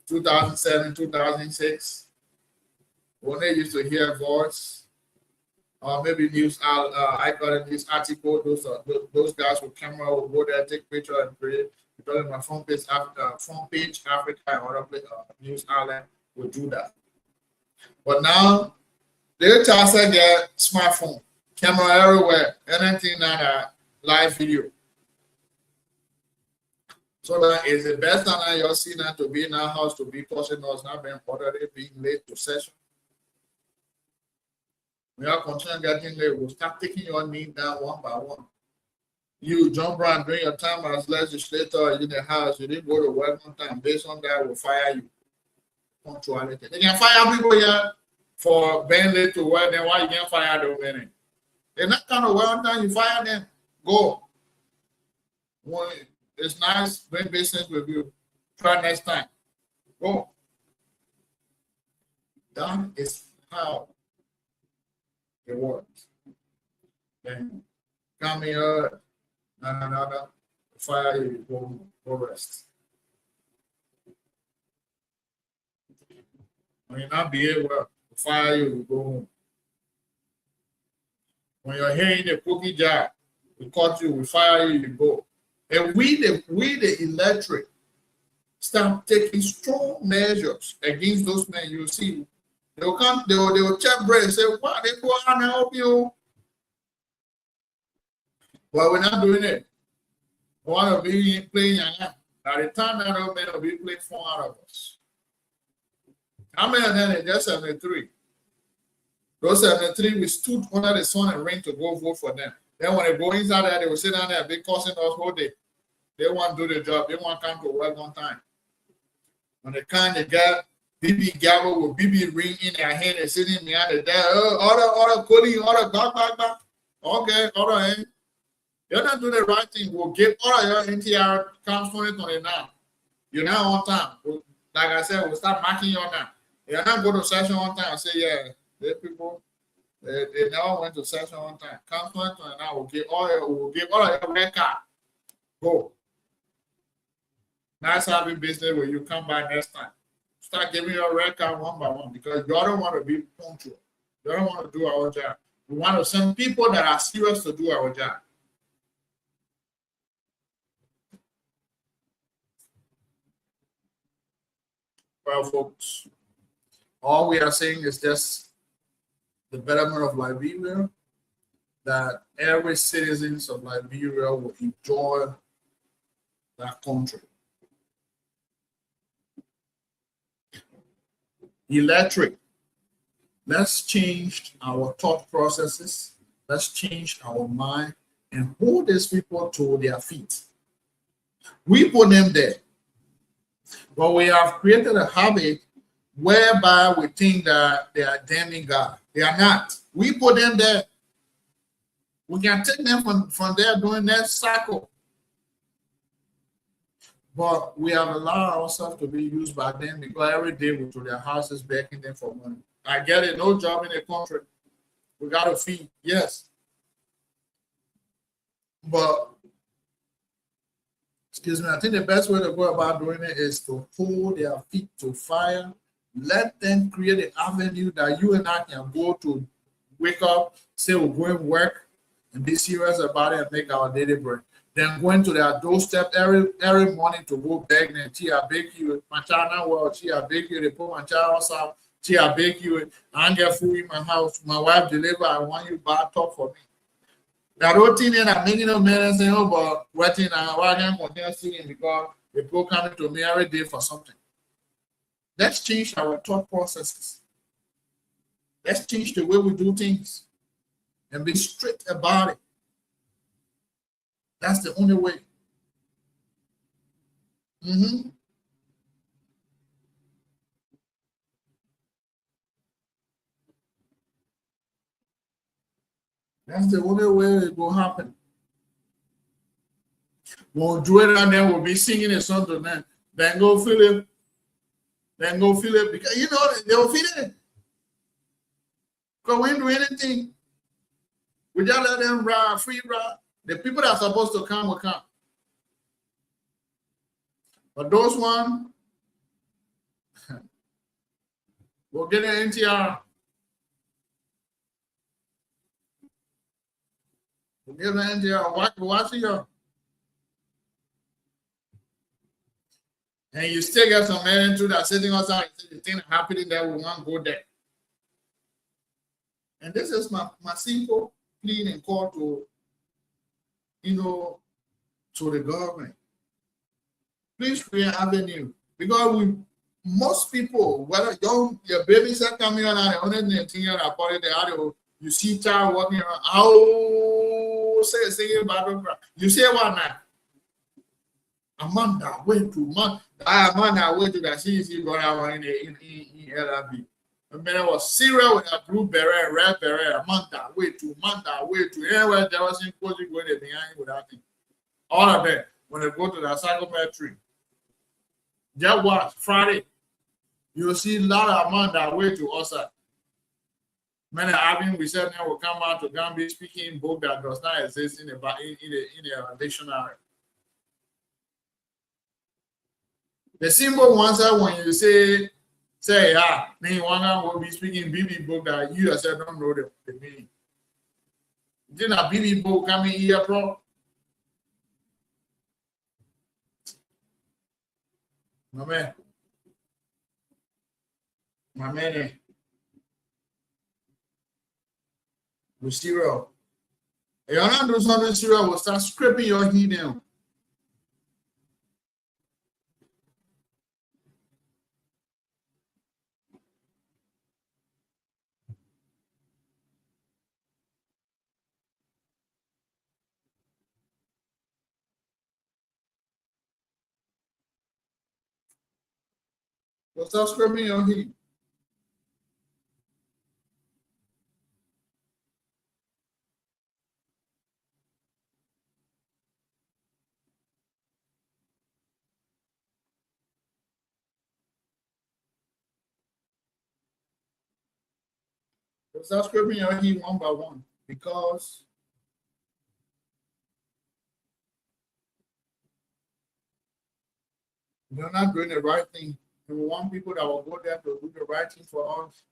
C: 2007, 2006, when they used to hear a voice, or maybe news. I got a news article. Those guys with camera will go there, take picture, and create. Because my front page Africa, and other news outlet will do that. But now they just their smartphone, camera everywhere, anything that live video. So that is the best time you're seeing that to be in our house, to be touching us, not being already being late to session. When you continue getting late, we'll start taking your name down one by one. You jump around during your time as legislator in the house, you didn't go to work on time. Based on that, we'll fire you. Punctuality. They can fire people here for being late to work, then why you can't fire them? They're not kind of well done, you fire them. Go. Well, it's nice doing business with you. Try next time. Go. That is how it works. Then come here, fire you, go rest. When you're not behaving, fire you, go home. When you're here in the cookie jar, we caught you, we fire you, you go. And we the electorate, start taking strong measures against those men. You see, they'll come, they will check bread and say, "What they go on and help you?" But we're not doing it. We want to be playing Yanga. By the time that old man will be playing 4 out of us. How many of them are just 73? Those 73, we stood under the sun and rain to go vote for them. Then when they go inside there, they will sit down there and be cursing us whole day. They want to do the job. They want to come to work on time. When they come, they got BB gavel with BB ring in their hand and sitting behind the desk. Order, coding, order, back. Okay, order, You're not doing the right thing. We'll give order your NTR comes 2029. You're not on time. Like I said, we'll start marking you on time. You're not going to session on time and say, yeah, the people, they never went to session on time. Come 2029, we'll give all your red card. Go. Nice having business when you come back next time. Start giving your red card one by one because you don't want to be punctual. You don't want to do our job. We want to send people that are serious to do our job. Well, folks, all we are saying is just the betterment of Liberia, that every citizen of Liberia will enjoy that country. Electric. Let's change our thought processes. Let's change our mind and hold these people to their feet. We put them there. But we have created a habit whereby we think that they are damning God. They are not. We put them there. We can take them from there during that cycle. But we have allowed ourselves to be used by them because every day we to their houses begging them for money. I get it, no job in the country. We got to feed, yes. But, excuse me, I think the best way to go about doing it is to hold their feet to fire. Let them create an avenue that you and I can go to, wake up, say we're going to work, and be serious about it and make our daily bread. Then going to their doorstep every morning to go beg them. Gee, I beg you, my child not well. Gee, I beg you, they put my child outside. Gee, I beg you, I don't get food in my house. My wife deliver, I want you to talk for me. That whole thing that I'm making up men and saying, oh, but what thing I can't continue singing because the people coming to me every day for something. Let's change our thought processes. Let's change the way we do things and be straight about it. That's the only way. That's the only way it will happen. We'll do it and then we'll be singing a song to them. Then go feel it. Then go feel it because you know they'll feel it. Because we ain't do anything. We just let them ride, free ride. The people that are supposed to come will come. But those ones will get an NTR. We'll get an NTR. Watch it. And you still get some men too that sitting outside and the thing happening there, we want to go there. And this is my simple plea and call to, to the government. Please create an avenue. Because most people, whether your babies are coming on and only thing about it, you see child walking around, say about you say what now? Amanda, wait to Amanda, wait to that she got out in LRB. And then I was serious with a blue beret, red beret, Amanda, wait to anywhere there was in going behind with that thing. All of that when they go to the psychometry. Just watch Friday. You'll see a lot of Amanda way to us. Many having we said now will come out to Gambia speaking book that does not exist in a dictionary. The simple ones are when you say then one will be speaking BB book that you yourself don't know the meaning. Didn't a BB book coming here, bro? My man, with zero. If you're not doing something serious, will start scraping your heat down. Will start scraping your heat. Will start scraping your heat one by one because you're not doing the right thing. We want people that will go there to do the right thing for us.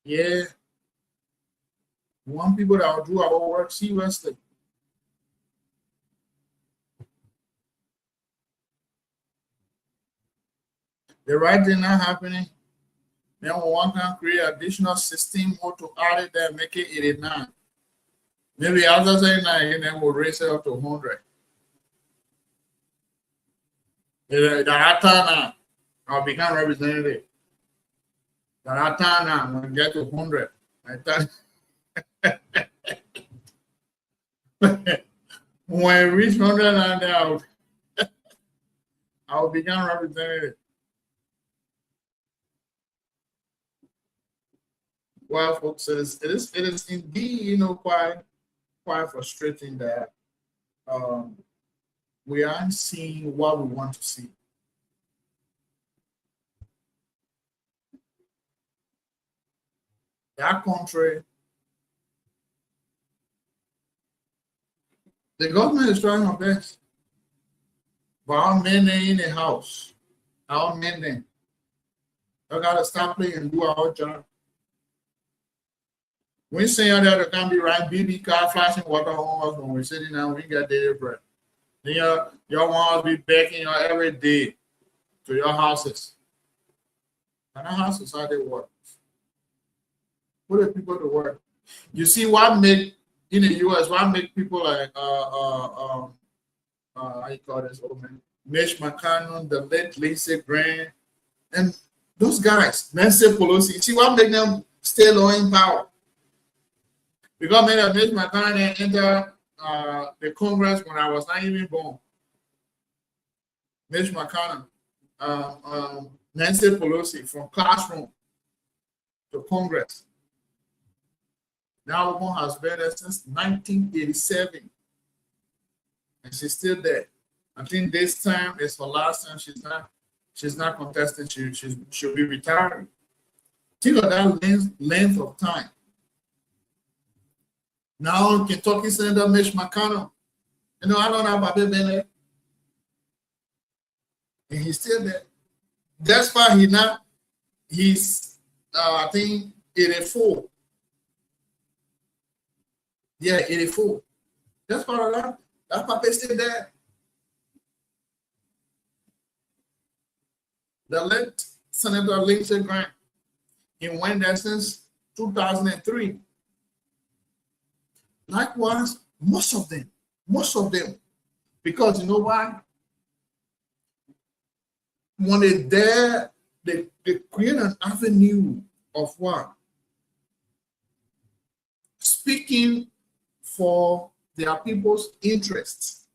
C: Yeah. We want people that will do our work seriously. The right thing not happening. Then we want to create additional system more to add it there, make it 89. Maybe after saying 9, then we'll raise it up to 100. That time now, I'll become representative. That time now, when we get to 100, when we reach 100 now, I'll become representative. Well, folks, it is indeed, quite frustrating that we aren't seeing what we want to see. That country, the government is trying our best. But our men in the house, our men, they gotta stop playing and do our job. We say that there can be right BB car flashing water on us when we're sitting down, we get daily bread. Then your want to be begging you every day to your houses. And our houses are they work. Put the people to work. You see what make in the US, what make people like how you call this old man? Mitch McConnell, the late Lisa Grant, and those guys, Nancy Pelosi. See what make them stay low in power? Because Mitch McConnell entered the Congress when I was not even born. Mitch McConnell, Nancy Pelosi from classroom to Congress. That woman has been there since 1987, and she's still there. I think this time is her last time. She's not contesting. She'll be retiring. Think of that length of time. Now, Kentucky Senator Mitch McConnell, I don't know about Bebe, and he's still there. That's why he's I think 84. Yeah, 84. That's part of that. That Papa's still there. The late Senator Lindsey Graham, he went there since 2003. Likewise, most of them, because you know why? When they're there, they create an avenue of what? Speaking for their people's interests.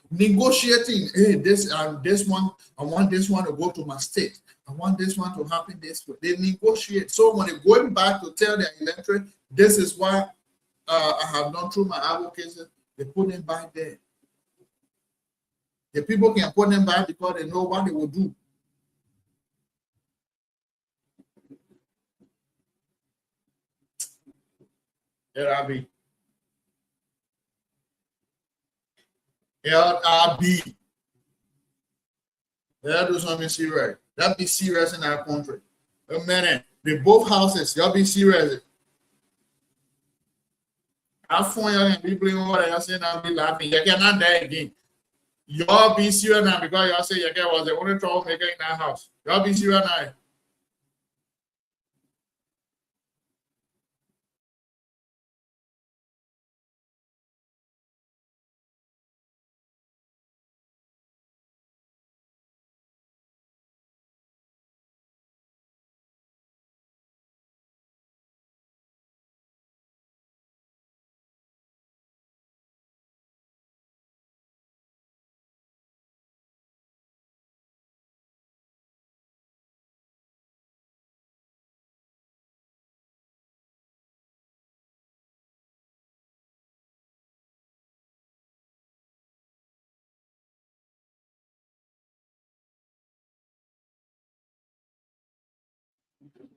C: Negotiating, hey, this one, I want this one to go to my state. I want this one to happen this way. They negotiate. So when they're going back to tell their electorate, this is what I have done through my advocacy, they put them back there. The people can put them back because they know what they will do. LRB. LRB. They'll do something serious. That'll be serious in our country. A minute. The both houses, y'all be serious. I find y'all can be playing what I say and I'll be laughing. You cannot die again. Y'all be serious now because y'all say your girl was the only troublemaker in that house. Y'all be serious now.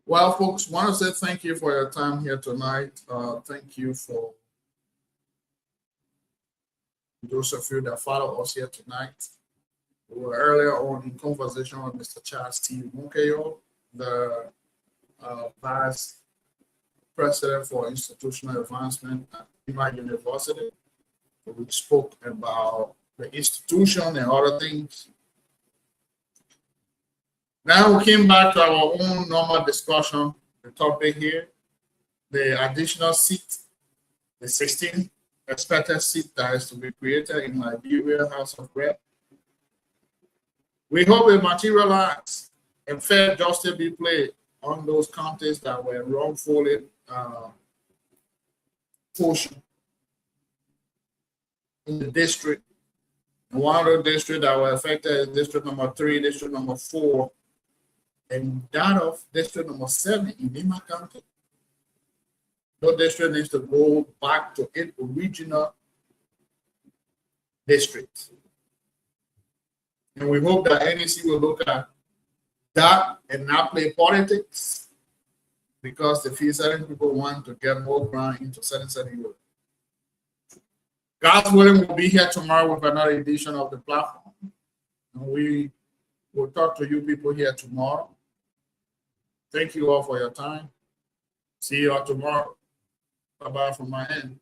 C: Well, folks, want to say thank you for your time here tonight. Thank you for those of you that follow us here tonight. We were earlier on in conversation with Mr. Charles T. Munkeyo, the Vice President for Institutional Advancement at Nimba University. We spoke about the institution and other things. Now we came back to our own normal discussion, the topic here, the additional seat, the 16th expected seat that is to be created in Liberia House of Rep. We hope it materializes and fair justice be played on those counties that were wrongfully pushed in the district. And one of the districts that were affected is district number 3, district number 4, and that of district number 7 in Nimba County. The district needs to go back to its original district. And we hope that NEC will look at that and not play politics, because they feel certain people want to get more ground into certain areas. God's willing, we'll be here tomorrow with another edition of the platform. And we will talk to you people here tomorrow. Thank you all for your time. See you all tomorrow. Bye-bye from my end.